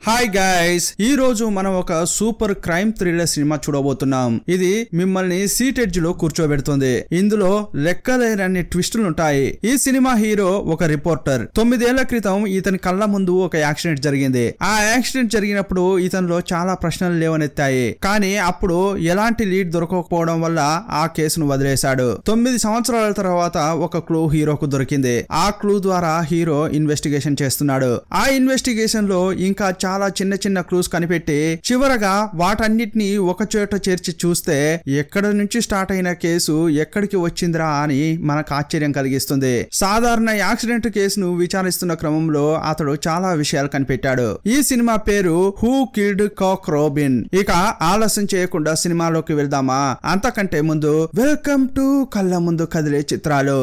Hi guys, ఈ రోజు మనం ఒక సూపర్ క్రైమ్ థ్రిల్లర్ సినిమా చూడబోతున్నాం. ఇది మిమ్మల్ని సీట్ ఎడ్జ్ లో కూర్చోబెడుతుంది. ఇందులో లెక్కలేనన్ని ట్విస్టులు ఉంటాయి. ఈ సినిమా హీరో ఒక రిపోర్టర్. 9 ఏళ్ల క్రితం ఇతని కళ్ళ ముందు ఒక యాక్సిడెంట్ జరిగింది. ఆ యాక్సిడెంట్ జరిగినప్పుడు ఇతనిలో చాలా ప్రశ్నలు లేవనెత్తాయి. కానీ అప్పుడు ఎలాంటి లీడ్ దొరకకపోవడం వల్ల ఆ కేసును వదిలేశాడు. 9 సంవత్సరాల తర్వాత ఒక క్లూ హీరోకు దొరికింది. ఆ క్లూ ద్వారా హీరో ఇన్వెస్టిగేషన్ చేస్తున్నాడు. ఆ ఇన్వెస్టిగేషన్ లో ఇంకా చాలా చిన్న చిన్న క్లూస్ కనిపెట్టి చివరగా వాటన్నిటిని ఒక చోట చేర్చి చూస్తే ఎక్కడి నుంచి స్టార్ట్ అయిన కేసు ఎక్కడికి వచ్చిందిరా అని మనకు ఆశ్చర్యం కలిగిస్తుంది. సాధారణ యాక్సిడెంట్ కేసును విచారిస్తున్న క్రమంలో అతడు చాలా విషయాలు కనిపెట్టాడు. ఈ సినిమా పేరు హూ కిల్డ్ కాక్ రాబిన్. ఇక ఆలస్యం చేయకుండా సినిమాలోకి వెళ్దామా? అంతకంటే ముందు వెల్కమ్ టు కళ్ళ ముందు కదిలే చిత్రాలు.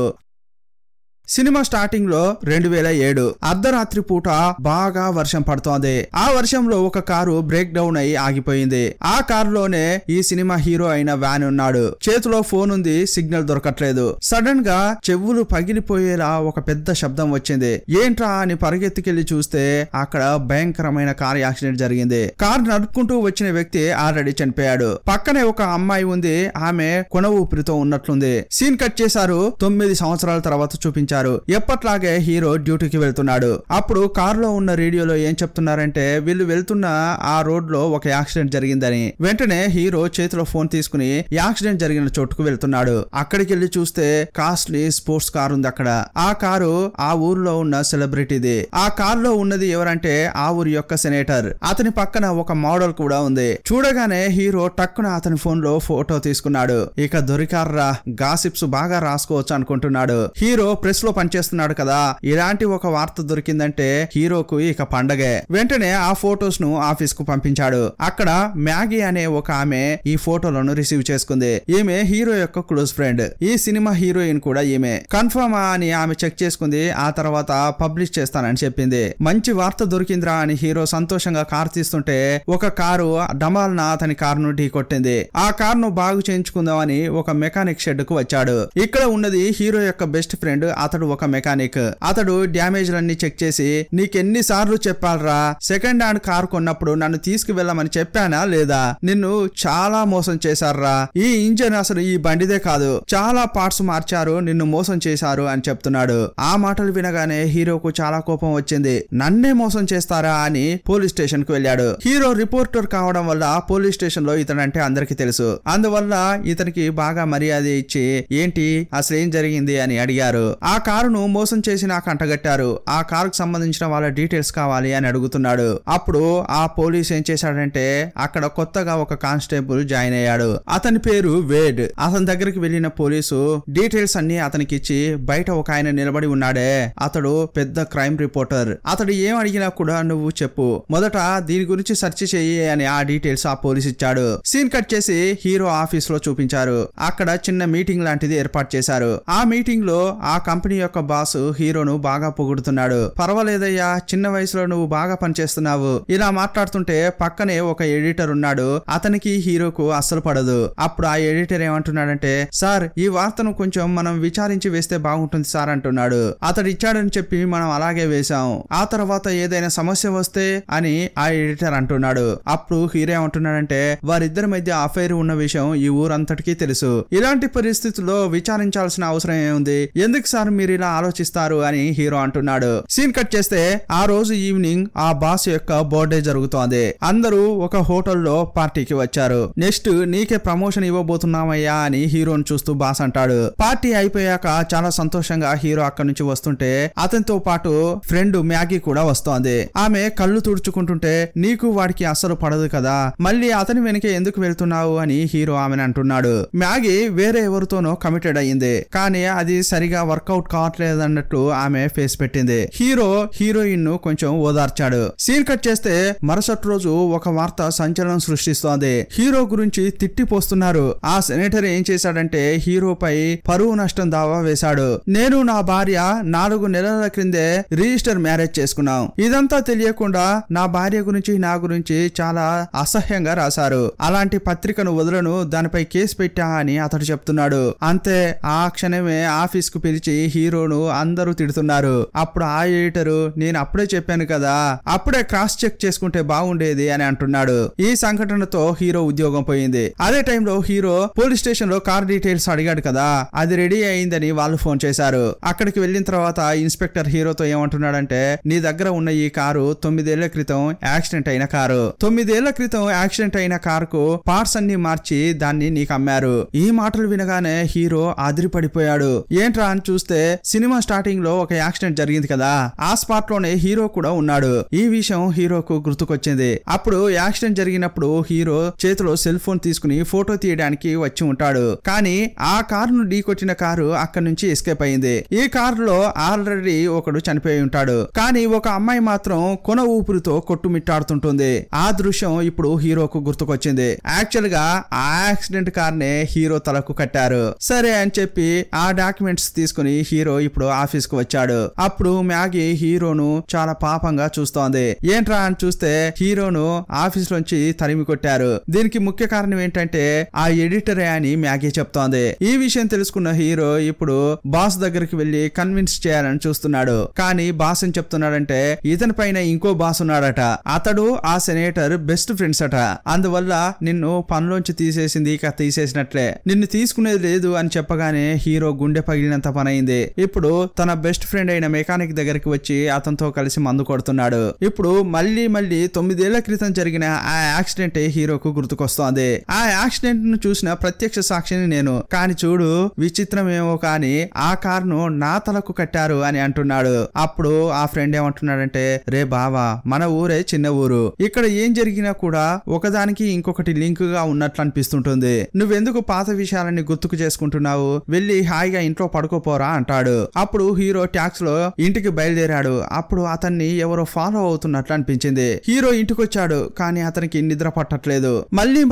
సినిమా స్టార్టింగ్ లో 2007 అర్ధరాత్రి పూట బాగా వర్షం పడుతోంది. ఆ వర్షంలో ఒక కారు బ్రేక్ డౌన్ అయి ఆగిపోయింది. ఆ కారులోనే ఈ సినిమా హీరో అయిన వ్యాన్ ఉన్నాడు. చేతిలో ఫోన్ ఉంది, సిగ్నల్ దొరకట్లేదు. సడన్ గా చెవులు పగిలిపోయేలా ఒక పెద్ద శబ్దం వచ్చింది. ఏంట్రా అని పరిగెత్తుకెళ్లి చూస్తే అక్కడ భయంకరమైన కార్ యాక్సిడెంట్ జరిగింది. కార్ నడుపుకుంటూ వచ్చిన వ్యక్తి ఆల్రెడీ చనిపోయాడు. పక్కనే ఒక అమ్మాయి ఉంది, ఆమె కొన ఊపిరితో ఉన్నట్లుంది. సీన్ కట్ చేశారు. 9 సంవత్సరాల తర్వాత చూపించారు. ఎప్పట్లాగే హీరో డ్యూటీకి వెళ్తున్నాడు. అప్పుడు కారులో ఉన్న రేడియోలో ఏం చెప్తున్నారంటే వీళ్ళు వెళ్తున్న ఆ రోడ్ లో ఒక యాక్సిడెంట్ జరిగిందని. వెంటనే హీరో చేతిలో ఫోన్ తీసుకుని యాక్సిడెంట్ జరిగిన చోటుకు వెళ్తున్నాడు. అక్కడికి వెళ్లి చూస్తే కాస్ట్లీ స్పోర్ట్స్ కార్ ఉంది అక్కడ. ఆ కారు ఆ ఊరిలో ఉన్న సెలబ్రిటీది. ఆ కారులో ఉన్నది ఎవరంటే ఆ ఊరి యొక్క సెనేటర్. అతని పక్కన ఒక మోడల్ కూడా ఉంది. చూడగానే హీరో టక్కున అతని ఫోన్ లో ఫోటో తీసుకున్నాడు. ఇక దొరికారా, గాసిప్స్ బాగా రాసుకోవచ్చు అనుకుంటున్నాడు. హీరో ప్రెస్ లో పనిచేస్తున్నాడు కదా, ఇలాంటి ఒక వార్త దొరికిందంటే హీరోకు ఇక పండగే. వెంటనే ఆ ఫోటోస్ ను ఆఫీస్ కు పంపించాడు. అక్కడ మ్యాగీ అనే ఒక ఆమె ఈ ఫోటోలను రిసీవ్ చేసుకుంది. ఈమె హీరో యొక్క క్లోజ్ ఫ్రెండ్. ఈ సినిమా హీరోయిన్ కూడా ఈమె. కన్ఫర్మ్ అని ఆమె చెక్ చేసుకుంది. ఆ తర్వాత పబ్లిష్ చేస్తానని చెప్పింది. మంచి వార్త దొరికిందిరా అని హీరో సంతోషంగా కారు తీస్తుంటే ఒక కారు డమాల్న అతని కారును ఢీ కొట్టింది. ఆ కారును బాగు చేయించుకుందామని ఒక మెకానిక్ షెడ్ కు వచ్చాడు. ఇక్కడ ఉన్నది హీరో యొక్క బెస్ట్ ఫ్రెండ్. అతడు ఒక మెకానిక్. అతడు డ్యామేజ్లన్నీ చెక్ చేసి నీకెన్నిసార్లు చెప్పాలరా, సెకండ్ హ్యాండ్ కారు కొన్నప్పుడు నన్ను తీసుకువెళ్ళమని చెప్పానా లేదా? నిన్ను చాలా మోసం చేశారా. ఈ ఇంజన్ అసలు ఈ బండిదే కాదు, చాలా పార్ట్స్ మార్చారు, నిన్ను మోసం చేశారు అని చెప్తున్నాడు. ఆ మాటలు వినగానే హీరోకు చాలా కోపం వచ్చింది. నన్నే మోసం చేస్తారా అని పోలీస్ స్టేషన్ కు వెళ్ళాడు. హీరో రిపోర్టర్ కావడం వల్ల పోలీస్ స్టేషన్ లో ఇతడంటే అందరికి తెలుసు. అందువల్ల ఇతనికి బాగా మర్యాద ఇచ్చి ఏంటి అసలు ఏం జరిగింది అని అడిగారు. ఆ కారును మోసం చేసి నాకు అంటగట్టారు, ఆ కారుకు సంబంధించిన వాళ్ళ డీటెయిల్స్ కావాలి అని అడుగుతున్నాడు. అప్పుడు ఆ పోలీస్ ఏం చేశాడంటే అక్కడ కొత్తగా ఒక కానిస్టేబుల్ జాయిన్ అయ్యాడు. అతని పేరు వేడ్. అతని దగ్గరికి వెళ్లిన పోలీసు డీటెయిల్స్ అన్ని అతనికి ఇచ్చి బయట ఒక ఆయన నిలబడి ఉన్నాడే, అతడు పెద్ద క్రైమ్ రిపోర్టర్. అతడు ఏం అడిగినా కూడా నువ్వు చెప్పు, మొదట దీని గురించి సెర్చ్ చెయ్యి అని ఆ డీటెయిల్స్ ఆ పోలీస్ ఇచ్చాడు. సీన్ కట్ చేసి హీరో ఆఫీస్ లో చూపించారు. అక్కడ చిన్న మీటింగ్ లాంటిది ఏర్పాటు చేశారు. ఆ మీటింగ్ లో ఆ కంపెనీ యొక్క బాస్ హీరోను బాగా పొగుడుతున్నాడు. పర్వాలేదయ్యా, చిన్న వయసులో నువ్వు బాగా పనిచేస్తున్నావు. ఇలా మాట్లాడుతుంటే పక్కనే ఒక ఎడిటర్ ఉన్నాడు. అతనికి హీరోకు అస్సలు పడదు. అప్పుడు ఆ ఎడిటర్ ఏమంటున్నాడంటే సార్, ఈ వార్తను కొంచెం మనం విచారించి వేస్తే బాగుంటుంది సార్ అంటున్నాడు. అతడు ఇచ్చాడని చెప్పి మనం అలాగే వేశాం. ఆ తర్వాత ఏదైనా సమస్య వస్తే అని ఆ ఎడిటర్ అంటున్నాడు. అప్పుడు హీరో ఏమంటున్నాడంటే వారిద్దరి మధ్య అఫైర్ ఉన్న విషయం ఈ ఊరంతటికీ తెలుసు. ఇలాంటి పరిస్థితుల్లో విచారించాల్సిన అవసరం ఏముంది, ఎందుకు సార్ మీరు ఇలా ఆలోచిస్తారు అని హీరో అంటున్నాడు. సీన్ కట్ చేస్తే ఆ రోజు ఈవినింగ్ ఆ బాస్ యొక్క బర్త్డే జరుగుతోంది. అందరూ ఒక హోటల్లో పార్టీకి వచ్చారు. నెక్స్ట్ నీకే ప్రమోషన్ ఇవ్వబోతున్నామయ్యా అని హీరోని చూస్తూ బాస్ అంటాడు. పార్టీ అయిపోయాక చాలా సంతోషంగా హీరో అక్కడి నుంచి వస్తుంటే అతనితో పాటు ఫ్రెండ్ మ్యాగీ కూడా వస్తోంది. ఆమె కళ్ళు తుడుచుకుంటుంటే నీకు వాడికి అస్సలు పడదు కదా, మళ్ళీ అతని వెనకే ఎందుకు వెళ్తున్నావు అని హీరో ఆమెను అంటున్నాడు. మ్యాగీ వేరే ఎవరితోనో కమిటెడ్ అయ్యింది, కానీ అది సరిగా వర్కౌట్ కావట్లేదన్నట్టు ఆమె ఫేస్ పెట్టింది. హీరో హీరోయిన్ ను కొంచెం ఓదార్చాడు. సీన్ కట్ చేస్తే మరుసటి రోజు ఒక వార్త సంచలనం సృష్టిస్తోంది. హీరో గురించి తిట్టిపోస్తున్నారు. ఆ సెనేటర్ ఏం చేశాడంటే హీరోపై పరువు నష్టం దావా వేశాడు. నేను నా భార్య 4 నెలల క్రిందే రిజిస్టర్ మ్యారేజ్ చేసుకున్నాం. ఇదంతా తెలియకుండా నా భార్య గురించి నా గురించి చాలా అసహ్యంగా రాశారు. అలాంటి పత్రికను వదలను, దానిపై కేసు పెట్టా అని అతడు చెప్తున్నాడు. అంతే ఆ క్షణమే ఆఫీస్ కు పిలిచి హీరోను అందరూ తిడుతున్నారు. అప్పుడు ఆ ఎడిటర్ నేను అప్పుడే చెప్పాను కదా, అప్పుడే క్రాస్ చెక్ చేసుకుంటే బాగుండేది అని అంటున్నాడు. ఈ సంఘటనతో హీరో ఉద్యోగం పోయింది. అదే టైంలో హీరో పోలీస్ స్టేషన్ లో కార్ డీటెయిల్స్ అడిగాడు కదా, అది రెడీ అయిందని వాళ్ళు ఫోన్ చేశారు. అక్కడికి వెళ్లిన తర్వాత ఇన్స్పెక్టర్ హీరోతో ఏమంటున్నాడంటే నీ దగ్గర ఉన్న ఈ కారు 9 ఏళ్ల క్రితం యాక్సిడెంట్ అయిన కారు. 9 ఏళ్ల క్రితం యాక్సిడెంట్ అయిన కారుకు పార్ట్స్ అన్ని మార్చి దాన్ని నీకు అమ్మారు. ఈ మాటలు వినగానే హీరో అదిరిపడిపోయాడు. ఏంట్రా అని చూస్తే సినిమా స్టార్టింగ్ లో ఒక యాక్సిడెంట్ జరిగింది కదా, ఆ స్పాట్ లోనే హీరో కూడా ఉన్నాడు. ఈ విషయం హీరోకు గుర్తుకొచ్చింది. అప్పుడు యాక్సిడెంట్ జరిగినప్పుడు హీరో చేతిలో సెల్ ఫోన్ తీసుకుని ఫోటో తీయడానికి వచ్చి ఉంటాడు. కానీ ఆ కారును ఢీకొట్టిన కారు అక్కడి నుంచి ఎస్కేప్ అయింది. ఈ కారులో ఆల్రెడీ ఒకడు చనిపోయి ఉంటాడు. కానీ ఒక అమ్మాయి మాత్రం కొన ఊపిరితో కొట్టుమిట్టాడుతుంటుంది. ఆ దృశ్యం ఇప్పుడు హీరోకు గుర్తుకొచ్చింది. యాక్చువల్ గా ఆ యాక్సిడెంట్ కార్నే హీరో తలకు కట్టారు. సరే అని చెప్పి ఆ డాక్యుమెంట్స్ తీసుకుని హీరో ఇప్పుడు ఆఫీస్ కు వచ్చాడు. అప్పుడు మ్యాగీ హీరోను చాలా పాపంగా చూస్తోంది. ఏంట్రా అని చూస్తే హీరోను ఆఫీస్ లోంచి తరిమి కొట్టారు. దీనికి ముఖ్య కారణం ఏంటంటే ఆ ఎడిటరే అని మ్యాగీ చెప్తోంది. ఈ విషయం తెలుసుకున్న హీరో ఇప్పుడు బాస్ దగ్గరికి వెళ్లి కన్విన్స్ చేయాలని చూస్తున్నాడు. కానీ బాస్ ఏం చెప్తున్నాడంటే ఇతని పైన ఇంకో బాస్ ఉన్నాడట, అతడు ఆ సెనేటర్ బెస్ట్ ఫ్రెండ్స్ అట, అందువల్ల నిన్ను పనిలోంచి తీసేసింది ఇక తీసేసినట్లే, నిన్ను తీసుకునేది లేదు అని చెప్పగానే హీరో గుండె పగిలినంత పనైంది. ఇప్పుడు తన బెస్ట్ ఫ్రెండ్ అయిన మెకానిక్ దగ్గరికి వచ్చి అతనితో కలిసి మందు కొడుతున్నాడు. ఇప్పుడు మళ్ళీ 9 ఏళ్ల క్రితం జరిగిన ఆ యాక్సిడెంట్ హీరోకు గుర్తుకొస్తోంది. ఆ యాక్సిడెంట్ ను చూసిన ప్రత్యక్ష సాక్షిని నేను, కానీ చూడు విచిత్రమేమో కానీ ఆ కారును నా తలకు కట్టారు అని అంటున్నాడు. అప్పుడు ఆ ఫ్రెండ్ ఏమంటున్నాడంటే రే బావా, మన ఊరే చిన్న ఊరు, ఇక్కడ ఏం జరిగినా కూడా ఒకదానికి ఇంకొకటి లింక్ గా ఉన్నట్లు అనిపిస్తుంటుంది. నువ్వెందుకు పాత విషయాలని గుర్తుకు చేసుకుంటున్నావు, వెళ్ళి హాయిగా ఇంట్లో పడుకోపోరా అంటాడు. అప్పుడు హీరో ట్యాక్స్ లో ఇంటికి బయలుదేరాడు. అప్పుడు అతన్ని ఎవరో ఫాలో అవుతున్నట్లు అనిపించింది. హీరో ఇంటికొచ్చాడు, కానీ అతనికి నిద్ర పట్టట్లేదు. మళ్ళీ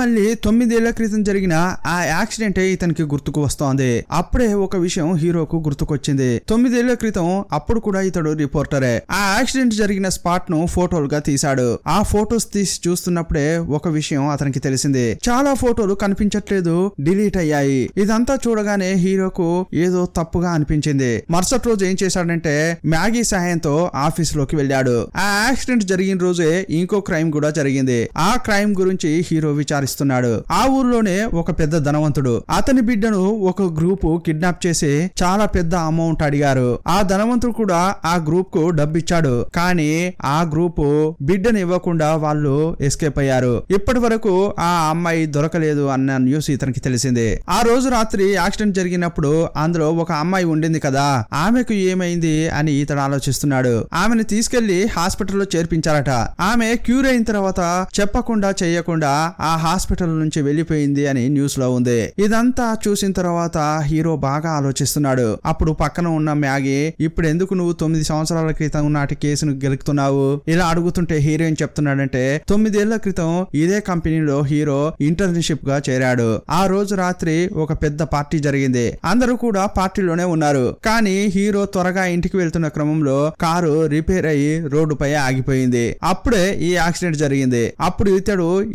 9 ఏళ్ల క్రితం జరిగిన ఆ యాక్సిడెంటే ఇతనికి గుర్తుకు వస్తోంది. అప్పుడే ఒక విషయం హీరోకు గుర్తుకొచ్చింది. 9 ఏళ్ల క్రితం అప్పుడు కూడా ఇతడు రిపోర్టరే. ఆ యాక్సిడెంట్ జరిగిన స్పాట్ ను ఫోటోలుగా తీశాడు. ఆ ఫోటోస్ తీసి చూస్తున్నప్పుడే ఒక విషయం అతనికి తెలిసింది. చాలా ఫోటోలు కనిపించట్లేదు, డిలీట్ అయ్యాయి. ఇదంతా చూడగానే హీరోకు ఏదో తప్పుగా అనిపించింది. మరుసటి రోజు ఏం చేశాడంటే మ్యాగీ సహాయంతో ఆఫీస్ లోకి వెళ్ళాడు. ఆ యాక్సిడెంట్ జరిగిన రోజే ఇంకో క్రైమ్ కూడా జరిగింది. ఆ క్రైమ్ గురించి హీరో విచారిస్తున్నాడు. ఆ ఊర్లోనే ఒక పెద్ద ధనవంతుడు, అతని బిడ్డను ఒక గ్రూప్ కిడ్నాప్ చేసి చాలా పెద్ద అమౌంట్ అడిగారు. ఆ ధనవంతుడు కూడా ఆ గ్రూప్ కు డబ్బిచ్చాడు. కానీ ఆ గ్రూప్ బిడ్డను ఇవ్వకుండా వాళ్ళు ఎస్కేప్ అయ్యారు. ఇప్పటి వరకు ఆ అమ్మాయి దొరకలేదు అన్న న్యూస్ ఇతనికి తెలిసింది. ఆ రోజు రాత్రి యాక్సిడెంట్ జరిగినప్పుడు అందులో ఒక అమ్మాయి ఉండింది కదా, ఆమెకు ఏమైంది అని ఇతడు ఆలోచిస్తున్నాడు. ఆమెను తీసుకెళ్లి హాస్పిటల్లో చేర్పించారట. ఆమె క్యూర్ అయిన తర్వాత చెప్పకుండా చెయ్యకుండా ఆ హాస్పిటల్ నుంచి వెళ్లిపోయింది అని న్యూస్ లో ఉంది. ఇదంతా చూసిన తర్వాత హీరో బాగా ఆలోచిస్తున్నాడు. అప్పుడు పక్కన ఉన్న మ్యాగీ ఇప్పుడు ఎందుకు నువ్వు 9 సంవత్సరాల క్రితం నాటి కేసును గెలుపుతున్నావు ఇలా అడుగుతుంటే హీరో ఏం చెప్తున్నాడంటే 9 ఏళ్ల క్రితం ఇదే కంపెనీలో హీరో ఇంటర్న్షిప్ గా చేరాడు. ఆ రోజు రాత్రి ఒక పెద్ద పార్టీ జరిగింది. అందరూ కూడా పార్టీలోనే ఉన్నారు. కానీ హీరో త్వరగా ఇంటికి వెళ్తున్న క్రమంలో కారు రిపేర్ అయ్యి రోడ్డుపై ఆగిపోయింది. అప్పుడే ఈ యాక్సిడెంట్ జరిగింది. అప్పుడు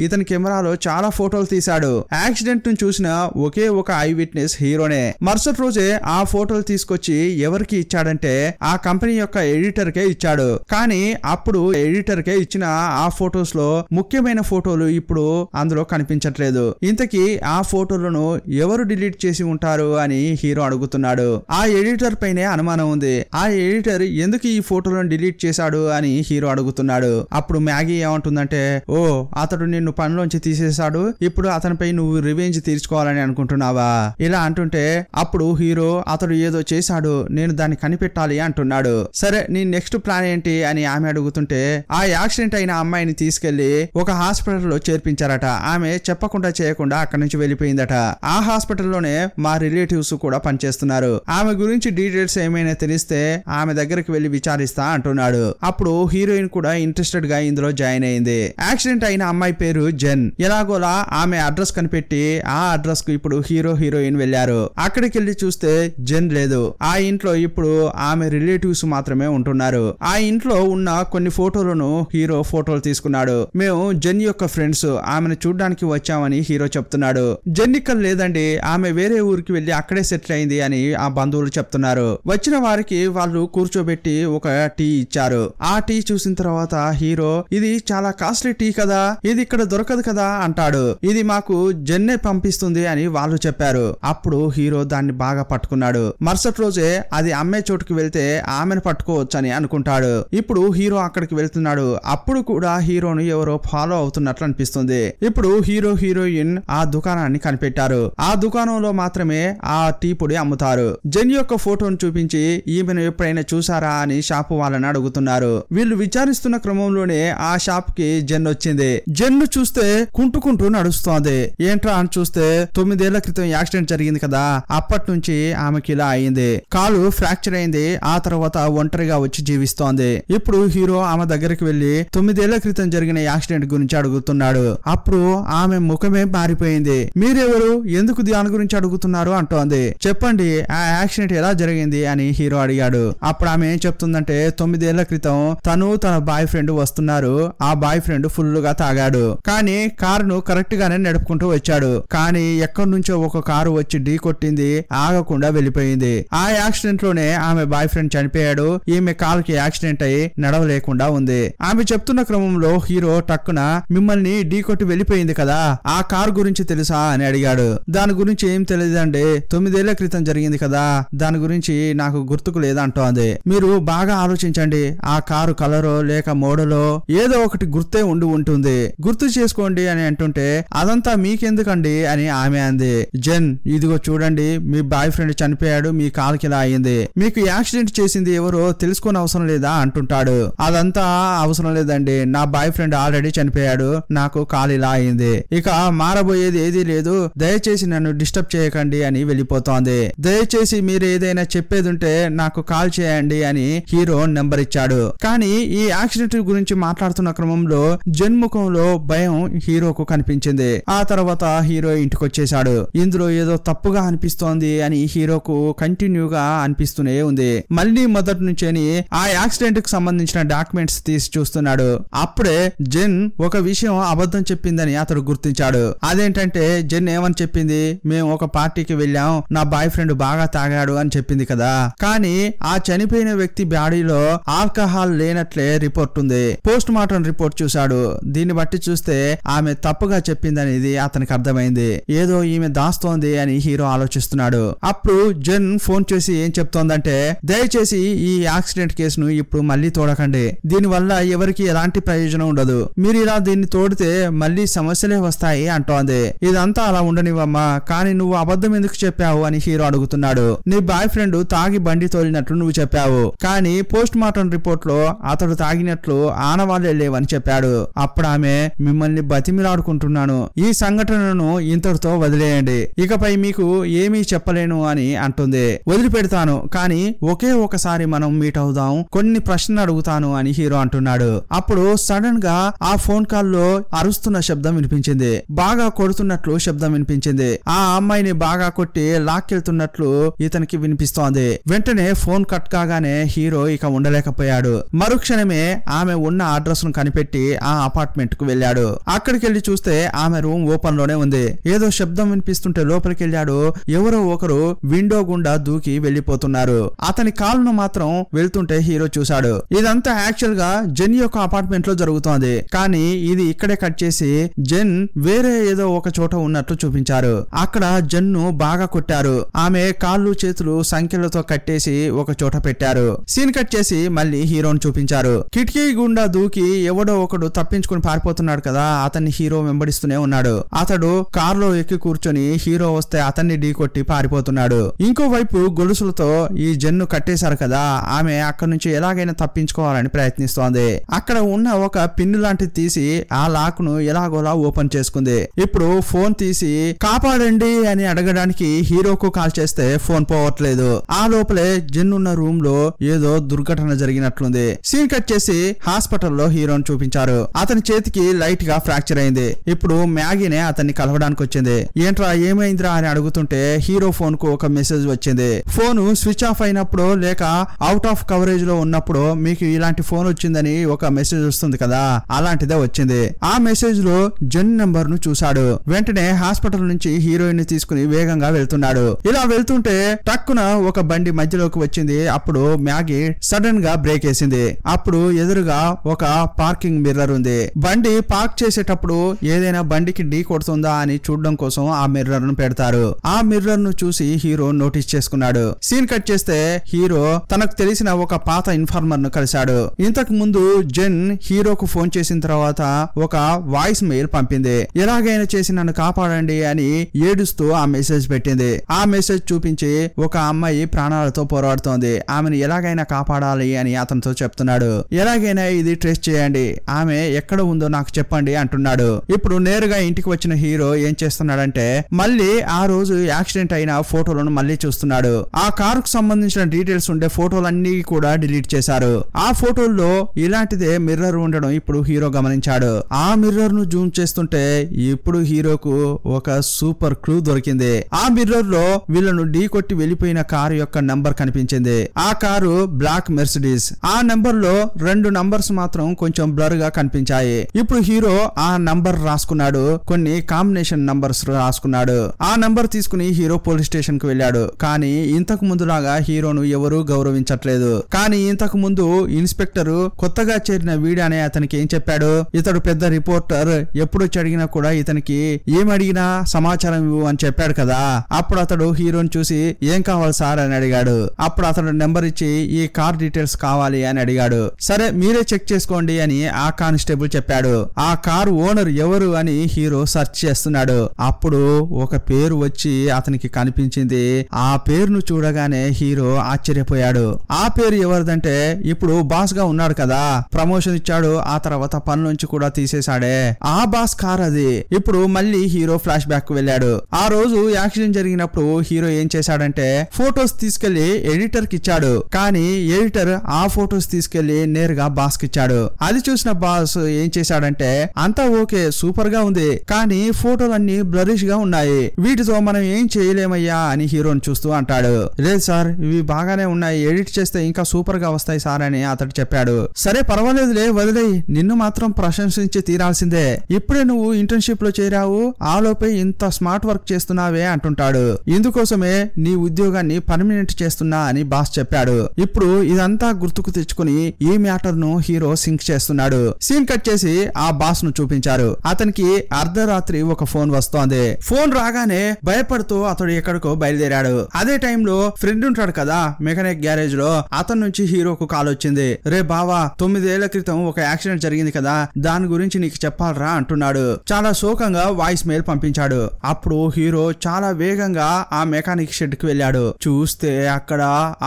ఇతని కెమెరాలో చాలా ఫోటోలు తీశాడు. యాక్సిడెంట్ ను చూసిన ఒకే ఒక ఐ విట్నెస్ హీరోనే. మరుసటి రోజే ఆ ఫోటోలు తీసుకొచ్చి ఎవరికి ఇచ్చాడంటే ఆ కంపెనీ యొక్క ఎడిటర్ కే ఇచ్చాడు. కానీ అప్పుడు ఎడిటర్ కే ఇచ్చిన ఆ ఫోటోస్ లో ముఖ్యమైన ఫోటోలు ఇప్పుడు అందులో కనిపించట్లేదు. ఇంతకీ ఆ ఫోటోలను ఎవరు డిలీట్ చేసి ఉంటారు అని హీరో అడుగుతున్నాడు. ఆ ఎడిటర్ పైనే అనుమానం ఉంది. ఆ ఎడిటర్ ఎందుకు ఈ ఫోటోలను డిలీట్ చేశాడు అని హీరో అడుగుతున్నాడు. అప్పుడు మ్యాగీ ఏమంటుందంటే ఓ అతడు నిన్ను పనిలోంచి తీసేశాడు, ఇప్పుడు అతనిపై నువ్వు రివెంజ్ తీర్చుకోవాలని అనుకుంటున్నావా ఇలా అంటుంటే అప్పుడు హీరో అతడు ఏదో చేశాడు, నేను దాన్ని కనిపెట్టాలి అంటున్నాడు. సరే నీ నెక్స్ట్ ప్లాన్ ఏంటి అని ఆమె అడుగుతుంటే ఆ యాక్సిడెంట్ అయిన అమ్మాయిని తీసుకెళ్లి ఒక హాస్పిటల్లో చేర్పించారట. ఆమె చెప్పకుండా చేయకుండా అక్కడి నుంచి వెళ్లిపోయిందట. ఆ హాస్పిటల్లోనే మా రిలేటివ్స్ కూడా పనిచేస్తున్నారు. ఆమె గురించి డీటెయిల్స్ ఏమైనా తెలిస్తే ఆమె దగ్గరికి వెళ్లి విచారిస్తా అంటున్నాడు. అప్పుడు హీరోయిన్ కూడా ఇంట్రెస్టెడ్ గా ఇందులో జాయిన్ అయింది. యాక్సిడెంట్ అయిన అమ్మాయి పేరు జెన్. ఎలాగోలా ఆమె అడ్రస్ కనిపెట్టి ఆ అడ్రస్ కు ఇప్పుడు హీరోయిన్ వెళ్లారు. అక్కడికి వెళ్లి చూస్తే జెన్ లేదు. ఆ ఇంట్లో ఇప్పుడు ఆమె రిలేటివ్స్ మాత్రమే ఉంటున్నారు. ఆ ఇంట్లో ఉన్న కొన్ని ఫోటోలను హీరో ఫోటోలు తీసుకున్నాడు. మేము జెన్ యొక్క ఫ్రెండ్స్, ఆమెను చూడ్డానికి వచ్చామని హీరో చెప్తున్నాడు. జెన్ ఇక్కడ లేదండి, ఆమె వేరే ఊరికి వెళ్లి అక్కడే సెటిల్ అయింది అని ఆ బంధువులు చెప్తున్నారు. వచ్చిన వారికి వాళ్ళు కూర్చోబెట్టి ఒక టీ ఇచ్చారు. ఆ టీ చూసిన తర్వాత హీరో ఇది చాలా కాస్ట్లీ టీ కదా, ఇది ఇక్కడ దొరకదు కదా అంటాడు. ఇది మాకు జెన్నే పంపిస్తుంది అని వాళ్ళు చెప్పారు. అప్పుడు హీరో దాన్ని బాగా పట్టుకున్నాడు. మరుసటి రోజే అది అమ్మే చోటుకి వెళ్తే ఆమెను పట్టుకోవచ్చు అని అనుకుంటాడు. ఇప్పుడు హీరో అక్కడికి వెళ్తున్నాడు. అప్పుడు కూడా హీరోను ఎవరో ఫాలో అవుతున్నట్లు అనిపిస్తుంది. ఇప్పుడు హీరో హీరోయిన్ ఆ దుకాణాన్ని కనిపెట్టారు. ఆ దుకాణంలో మాత్రమే ఆ టీ పొడి అమ్ముతారు. జెన్ యొక్క ఫోటోను చూపించి ఈమెను ఎప్పుడైనా చూసారా అని షాపు వాళ్ళని అడుగుతున్నారు. వీళ్ళు విచారిస్తున్న క్రమంలోనే ఆ షాప్ కి జెన్ వచ్చింది. జెన్ చూస్తే కుంటుకుంటూ నడుస్తోంది. ఏంట్రా అని చూస్తే 9 ఏళ్ల క్రితం యాక్సిడెంట్ జరిగింది కదా, అప్పటి నుంచి ఆమెకి ఇలా అయింది. కాలు ఫ్రాక్చర్ అయింది. ఆ తర్వాత ఒంటరిగా వచ్చి జీవిస్తోంది. ఇప్పుడు హీరో ఆమె దగ్గరికి వెళ్లి 9 ఏళ్ల క్రితం జరిగిన యాక్సిడెంట్ గురించి అడుగుతున్నాడు. అప్పుడు ఆమె ముఖమే మారిపోయింది. మీరెవరు, ఎందుకు దాని గురించి అడుగుతున్నారు అంటోంది. చెప్పండి ఆ యాక్సిడెంట్ ఎలా జరిగింది అని హీరో అడిగాడు. అప్పుడు ఆమె ఏం చెప్తుందంటే 9 ఏళ్ల క్రితం తను తన బాయ్ ఫ్రెండ్ వస్తున్నారు. ఆ బాయ్ ఫ్రెండ్ ఫుల్ గా తాగాడు. కానీ కారును కరెక్ట్ గానే నడుపుకుంటూ వచ్చాడు. కానీ ఎక్కడి నుంచో ఒక కారు వచ్చి ఢీ కొట్టింది. ఆగకుండా వెళ్లిపోయింది. ఆ యాక్సిడెంట్ లోనే ఆమె బాయ్ ఫ్రెండ్ చనిపోయాడు. ఈమె కాలుకి యాక్సిడెంట్ అయి నడవలేకుండా ఉంది. ఆమె చెప్తున్న క్రమంలో హీరో టక్కున మిమ్మల్ని ఢీ కొట్టి వెళ్లిపోయింది కదా, ఆ కారు గురించి తెలుసా అని అడిగాడు. దాని గురించి ఏం తెలియదండి, 9 ఏళ్ల క్రితం జరిగింది కదా, దాని గురించి నాకు గుర్తుకు లేదంటోంది. మీరు బాగా ఆలోచించండి. ఆ కారు కలరో లేక మోడలో ఏదో ఒకటి గుర్తే ఉంటుంది. గుర్తు చేసుకోండి అని అంటుంటే అదంతా మీకెందుకండి అని ఆమె అంది. జెన్ ఇదిగో చూడండి, మీ బాయ్ ఫ్రెండ్ చనిపోయాడు, మీ కాలుకి ఇలా అయింది. మీకు యాక్సిడెంట్ చేసింది ఎవరో తెలుసుకోని అవసరం లేదా అంటుంటాడు. అదంతా అవసరం లేదండి, నా బాయ్ ఫ్రెండ్ ఆల్రెడీ చనిపోయాడు, నాకు కాలు ఇలా అయింది. ఇక మారబోయేది ఏదీ లేదు, దయచేసి నన్ను డిస్టర్బ్ చేయకండి అని వెళ్ళిపోతోంది. దయచేసి మీరు ఏదైనా చెప్పేదుంటే నాకు కాల్ చేయండి అని హీరో నెంబర్ ఇచ్చాడు. కానీ ఈ యాక్సిడెంట్ గురించి మాట్లాడుతున్న క్రమంలో జెన్ ముఖంలో భయం హీరోకు కనిపించింది. ఆ తర్వాత హీరో ఇంటికి వచ్చేసాడు. ఇందులో ఏదో తప్పుగా అనిపిస్తోంది అని హీరోకు కంటిన్యూగా అనిపిస్తూనే ఉంది. మళ్ళీ మొదటి నుంచేని ఆ యాక్సిడెంట్ కి సంబంధించిన డాక్యుమెంట్స్ తీసి చూస్తున్నాడు. అప్పుడే జెన్ ఒక విషయం అబద్ధం చెప్పిందని అతడు గుర్తించాడు. అదేంటంటే జెన్ ఏమని చెప్పింది, మేము ఒక పార్టీకి వెళ్ళాం, నా బాయ్ ఫ్రెండ్ బాగా తాగాడు అని చెప్పింది కదా. కానీ ఆ చనిపోయిన వ్యక్తి బాడీలో ఆల్కహాల్ లేనట్లే రిపోర్ట్ ఉంది. పోస్ట్ మార్టం రిపోర్ట్ చూశాడు. దీన్ని బట్టి చూస్తే ఆమె తప్పుగా చెప్పిందనేది అతనికి అర్థమైంది. ఏదో ఈమె దాస్తోంది అని హీరో ఆలోచిస్తున్నాడు. అప్పుడు జెన్ ఫోన్ చేసి ఏం చెప్తోందంటే దయచేసి ఈ యాక్సిడెంట్ కేసును ఇప్పుడు మళ్ళీ తోడకండి, దీనివల్ల ఎవరికి ఎలాంటి ప్రయోజనం ఉండదు, మీరు ఇలా దీన్ని తోడితే మళ్ళీ సమస్యలే వస్తాయి అంటోంది. ఇదంతా అలా ఉండనివమ్మా, కానీ నువ్వు అబద్ధం ఎందుకు చెప్పావు అని హీరో అడుగుతున్నాడు. నీ బాయ్ ఫ్రెండ్ తాగి బండి తోలినట్లు నువ్వు చెప్పావు, కానీ పోస్ట్ మార్టం రిపోర్ట్ లో అతడు తాగినట్లు ఆనవాళ్లే లేవని చెప్పాడు. అప్పుడు ఆమె మిమ్మల్ని బతిమిలాడుకుంటున్నాను, ఈ సంఘటనను ఇంతటితో వదిలేయండి, ఇకపై మీకు ఏమీ చెప్పలేను అని అంటుంది. వదిలిపెడతాను, కానీ ఒకే ఒకసారి మనం మీట్ అవుదాం, కొన్ని ప్రశ్నలు అడుగుతాను అని హీరో అంటున్నాడు. అప్పుడు సడన్ గా ఆ ఫోన్ కాల్ లో అరుస్తున్న శబ్దం వినిపించింది. బాగా కొడుతున్నట్లు శబ్దం వినిపించింది. ఆ అమ్మాయిని బాగా కొట్టి లాక్కెళ్తున్నట్లు ఇతనికి వినిపిస్తోంది. వెంటనే ఫోన్ కట్ కాగానే హీరో ఇక ఉండలేకపోయాడు. మరుక్షణమే ఆమె ఉన్న అడ్రస్ ను కనిపెట్టి ఆ అపార్ట్మెంట్ కు వెళ్ళాడు. అక్కడికి వెళ్లి చూస్తే ఆమె రూమ్ ఓపెన్ లోనే ఉంది. ఏదో శబ్దం వినిపిస్తుంటే లోపలికి వెళ్ళాడు. ఎవరో ఒకరు విండో గుండా దూకి వెళ్లిపోతున్నారు. అతని కాలును మాత్రం వెళ్తుంటే హీరో చూశాడు. ఇదంతా యాక్చువల్ గా జెన్ యొక్క అపార్ట్మెంట్ లో జరుగుతోంది. కానీ ఇది ఇక్కడే కట్ చేసి జెన్ వేరే ఏదో ఒక చోట ఉన్నట్లు చూపించారు. అక్కడ జెన్ ను బాగా కొట్టారు. ఆమె కాళ్ళు చేతులు సంఖ్యలతో కట్టేసి ఒక చోట పెట్టారు. సీన్ కట్ చేసి మళ్ళీ హీరోని చూపించారు. కిటికీ గుండా దూకి ఎవడో ఒకడు తప్పించుకుని పారిపోతున్నాడు కదా, అతన్ని హీరో వెంబడిస్తూనే ఉన్నాడు. అతడు కారులో ఎక్కి కూర్చొని హీరో వస్తే అతన్ని ఢీకొట్టి పారిపోతున్నాడు. ఇంకోవైపు గొలుసులతో ఈ జెన్ను కట్టేశారు కదా, ఆమె అక్కడి నుంచి ఎలాగైనా తప్పించుకోవాలని ప్రయత్నిస్తోంది. అక్కడ ఉన్న ఒక పిన్ను లాంటిది తీసి ఆ లాక్ ను ఎలాగోలా ఓపెన్ చేసుకుంది. ఇప్పుడు ఫోన్ తీసి కాపాడండి అని అడగడానికి హీరోకు కాల్ చేస్తే ఫోన్ పోవట్లేదు. ఆ లోపలే జెన్ ఉన్న రూమ్ లో ఏదో దుర్ఘటన జరిగినట్లుంది. సీన్ కట్ చేసి హాస్పిటల్లో హీరోని చూపించారు. అతని చేతికి లైట్ గా ఫ్రాక్చర్ అయింది. ఇప్పుడు మ్యాగీనే అతన్ని కలవడానికి వచ్చింది. ఏంట్రా ఏమైందిరా అని అడుగుతుంటే హీరో ఫోన్ కు ఒక మెసేజ్ వచ్చింది. ఫోన్ స్విచ్ ఆఫ్ అయినప్పుడు లేక అవుట్ ఆఫ్ కవరేజ్ లో ఉన్నప్పుడు మీకు ఇలాంటి ఫోన్ వచ్చిందని ఒక మెసేజ్ వస్తుంది కదా, అలాంటిదే వచ్చింది. ఆ మెసేజ్ లో జెన్ నెంబర్ ను చూశాడు. వెంటనే హాస్పిటల్ నుంచి హీరోయిన్ ని తీసుకుని వేగంగా వెళ్తున్నాడు. ఇలా వెళ్తుంటే టక్ టక్కున ఒక బండి మధ్యలోకి వచ్చింది. అప్పుడు మ్యాగీ సడన్ గా బ్రేక్ వేసింది. అప్పుడు ఎదురుగా ఒక పార్కింగ్ మిర్రర్ ఉంది. బండి పార్క్ చేసేటప్పుడు ఏదైనా బండికి ఢీ కొడుతుందా అని చూడడం కోసం ఆ మిర్రర్ ను పెడతారు. ఆ మిర్రర్ ను చూసి హీరో నోటీస్ చేసుకున్నాడు. సీన్ కట్ చేస్తే హీరో తనకు తెలిసిన ఒక పాత ఇన్ఫార్మర్ ను కలిశాడు. ఇంతకు ముందు జెన్ హీరోకు ఫోన్ చేసిన తర్వాత ఒక వాయిస్ మెయిల్ పంపింది. ఎలాగైనా చేసి నన్ను కాపాడండి అని ఏడుస్తూ ఆ మెసేజ్ పెట్టింది. ఆ మెసేజ్ చూపించి ఒక అమ్మాయి ప్రాణాలతో పోరాడుతోంది, ఆమెను ఎలాగైనా కాపాడాలి అని అతనితో చెప్తున్నాడు. ఎలాగైనా ఇది ట్రేస్ చేయండి, ఆమె ఎక్కడ ఉందో నాకు చెప్పండి అంటున్నాడు. ఇప్పుడు నేరుగా ఇంటికి వచ్చిన హీరో ఏం చేస్తున్నాడంటే మళ్ళీ ఆ రోజు యాక్సిడెంట్ అయిన ఫోటోలను మళ్ళీ చూస్తున్నాడు. ఆ కారు కు సంబంధించిన డీటెయిల్స్ ఉండే ఫోటోలన్నీ కూడా డిలీట్ చేశారు. ఆ ఫోటోల్లో ఇలాంటిదే మిర్రర్ ఉండడం ఇప్పుడు హీరో గమనించాడు. ఆ మిర్రర్ ను జూమ్ చేస్తుంటే ఇప్పుడు హీరోకు ఒక సూపర్ క్లూ దొరికింది. ఆ మిర్రర్ లో వీళ్ళను ఢీ కొట్టి వెళ్లిపోయిన కారు యొక్క నంబర్ కనిపించింది. ఆ కారు బ్లాక్ మెర్సిడీస్. ఆ నంబర్ లో 2 నంబర్స్ మాత్రం కొంచెం బ్లర్ గా కనిపించాయి. ఇప్పుడు హీరో ఆ నంబర్ రాసుకున్నాడు, కొన్ని కాంబినేషన్ నంబర్స్ రాసుకున్నాడు. ఆ నంబర్ తీసుకుని హీరో పోలీస్ స్టేషన్ కు వెళ్ళాడు. కానీ ఇంతకు ముందులాగా హీరోను ఎవరూ గౌరవించట్లేదు. కానీ ఇంతకు ముందు ఇన్స్పెక్టర్ కొత్తగా చేరిన వీడు అనే అతనికి ఏం చెప్పాడు, ఇతడు పెద్ద రిపోర్టర్, ఎప్పుడు అడిగినా కూడా ఇతనికి ఏమడిగినా సమాచారం ఇవ్వు అని చెప్పాడు కదా. అప్పుడు అతడు హీరోని చూసి ఏం కావాలి సార్ అని అడిగాడు. అప్పుడు అతడు నెంబర్ ఇచ్చి ఈ కార్ డీటెయిల్స్ కావాలి అని అడిగాడు. సరే మీరే చెక్ చేసుకోండి అని ఆ కానిస్టేబుల్ చెప్పాడు. ఆ కారు ఓనర్ ఎవరు అని హీరో సెర్చ్ చేస్తున్నాడు. అప్పుడు ఒక పేరు వచ్చి అతనికి కనిపించింది. ఆ పేరును చూడగానే హీరో ఆశ్చర్యపోయాడు. ఆ పేరు ఎవరిదంటే ఇప్పుడు బాస్ గా ఉన్నాడు కదా, ప్రమోషన్ ఇచ్చాడు, ఆ తర్వాత పని నుంచి కూడా తీసేశాడే, ఆ బాస్ కార్ అది. ఇప్పుడు మళ్ళీ హీరో ఫ్లాష్ బ్యాక్ వెళ్ళాడు. ఆ రోజు యాక్సిడెంట్ జరిగినప్పుడు హీరో ఏం చేశాడంటే ఫోటోస్ తీసుకెళ్లి ఎడిటర్ కి ఇచ్చాడు. కానీ ఎడిటర్ ఆ ఫోటోస్ తీసుకెళ్లి నేరుగా బాస్ కి ఇచ్చాడు. అది చూసిన బాస్ ఏం చేశాడంటే అంతా ఓకే సూపర్ గా ఉంది, కానీ ఫోటోలన్నీ బ్లరిష్ గా ఉన్నాయి, వీటితో మనం ఏం చేయలేమయ్యా అని హీరోని చూస్తూ అంటాడు. లేదు సార్ ఇవి బాగానే ఉన్నాయి, ఎడిట్ చేస్తే ఇంకా సూపర్ గా వస్తాయి సార్ అని అతడు చెప్పాడు. సరే పర్వాలేదులే వదిలేయ్, నిన్ను మాత్రం ప్రశంసించి తీరాల్సిందే, ఇప్పుడే నువ్వు ఇంటర్న్షిప్ లో చేరావు, ఆలోపే ఇంత స్మార్ట్ వర్క్ చేస్తున్నావే అంటుంటాడు. ఇందుకోసమే నీ ఉద్యోగాన్ని పర్మనెంట్ చేస్తున్నా అని బాస్ చెప్పాడు. ఇప్పుడు ఇదంతా గుర్తుకు తెచ్చుకుని ఈ మ్యాటర్ ను హీరో సింక్ చేస్తున్నాడు. సీన్ కట్ చేసి ఆ బాస్ ను చూపించారు. అతనికి అర్ధరాత్రి ఒక ఫోన్ వస్తోంది. ఫోన్ రాగానే భయపడుతూ అతడు ఎక్కడికో బయలుదేరాడు. అదే టైంలో ఫ్రెండ్ ఉంటాడు కదా మెకానిక్ గ్యారేజ్ లో, అతని నుంచి హీరోకు కాల్ వచ్చింది. రే బావా 9 ఏళ్ల క్రితం ఒక యాక్సిడెంట్ జరిగింది కదా, దాని గురించి నీకు చెప్పాలరా అంటున్నాడు. చాలా శోకంగా వాయిస్ మెయిల్ పంపించాడు. అప్పుడు హీరో చాలా వేగంగా ఆ మెకానిక్ షెడ్ కి వెళ్ళాడు. చూస్తే అక్కడ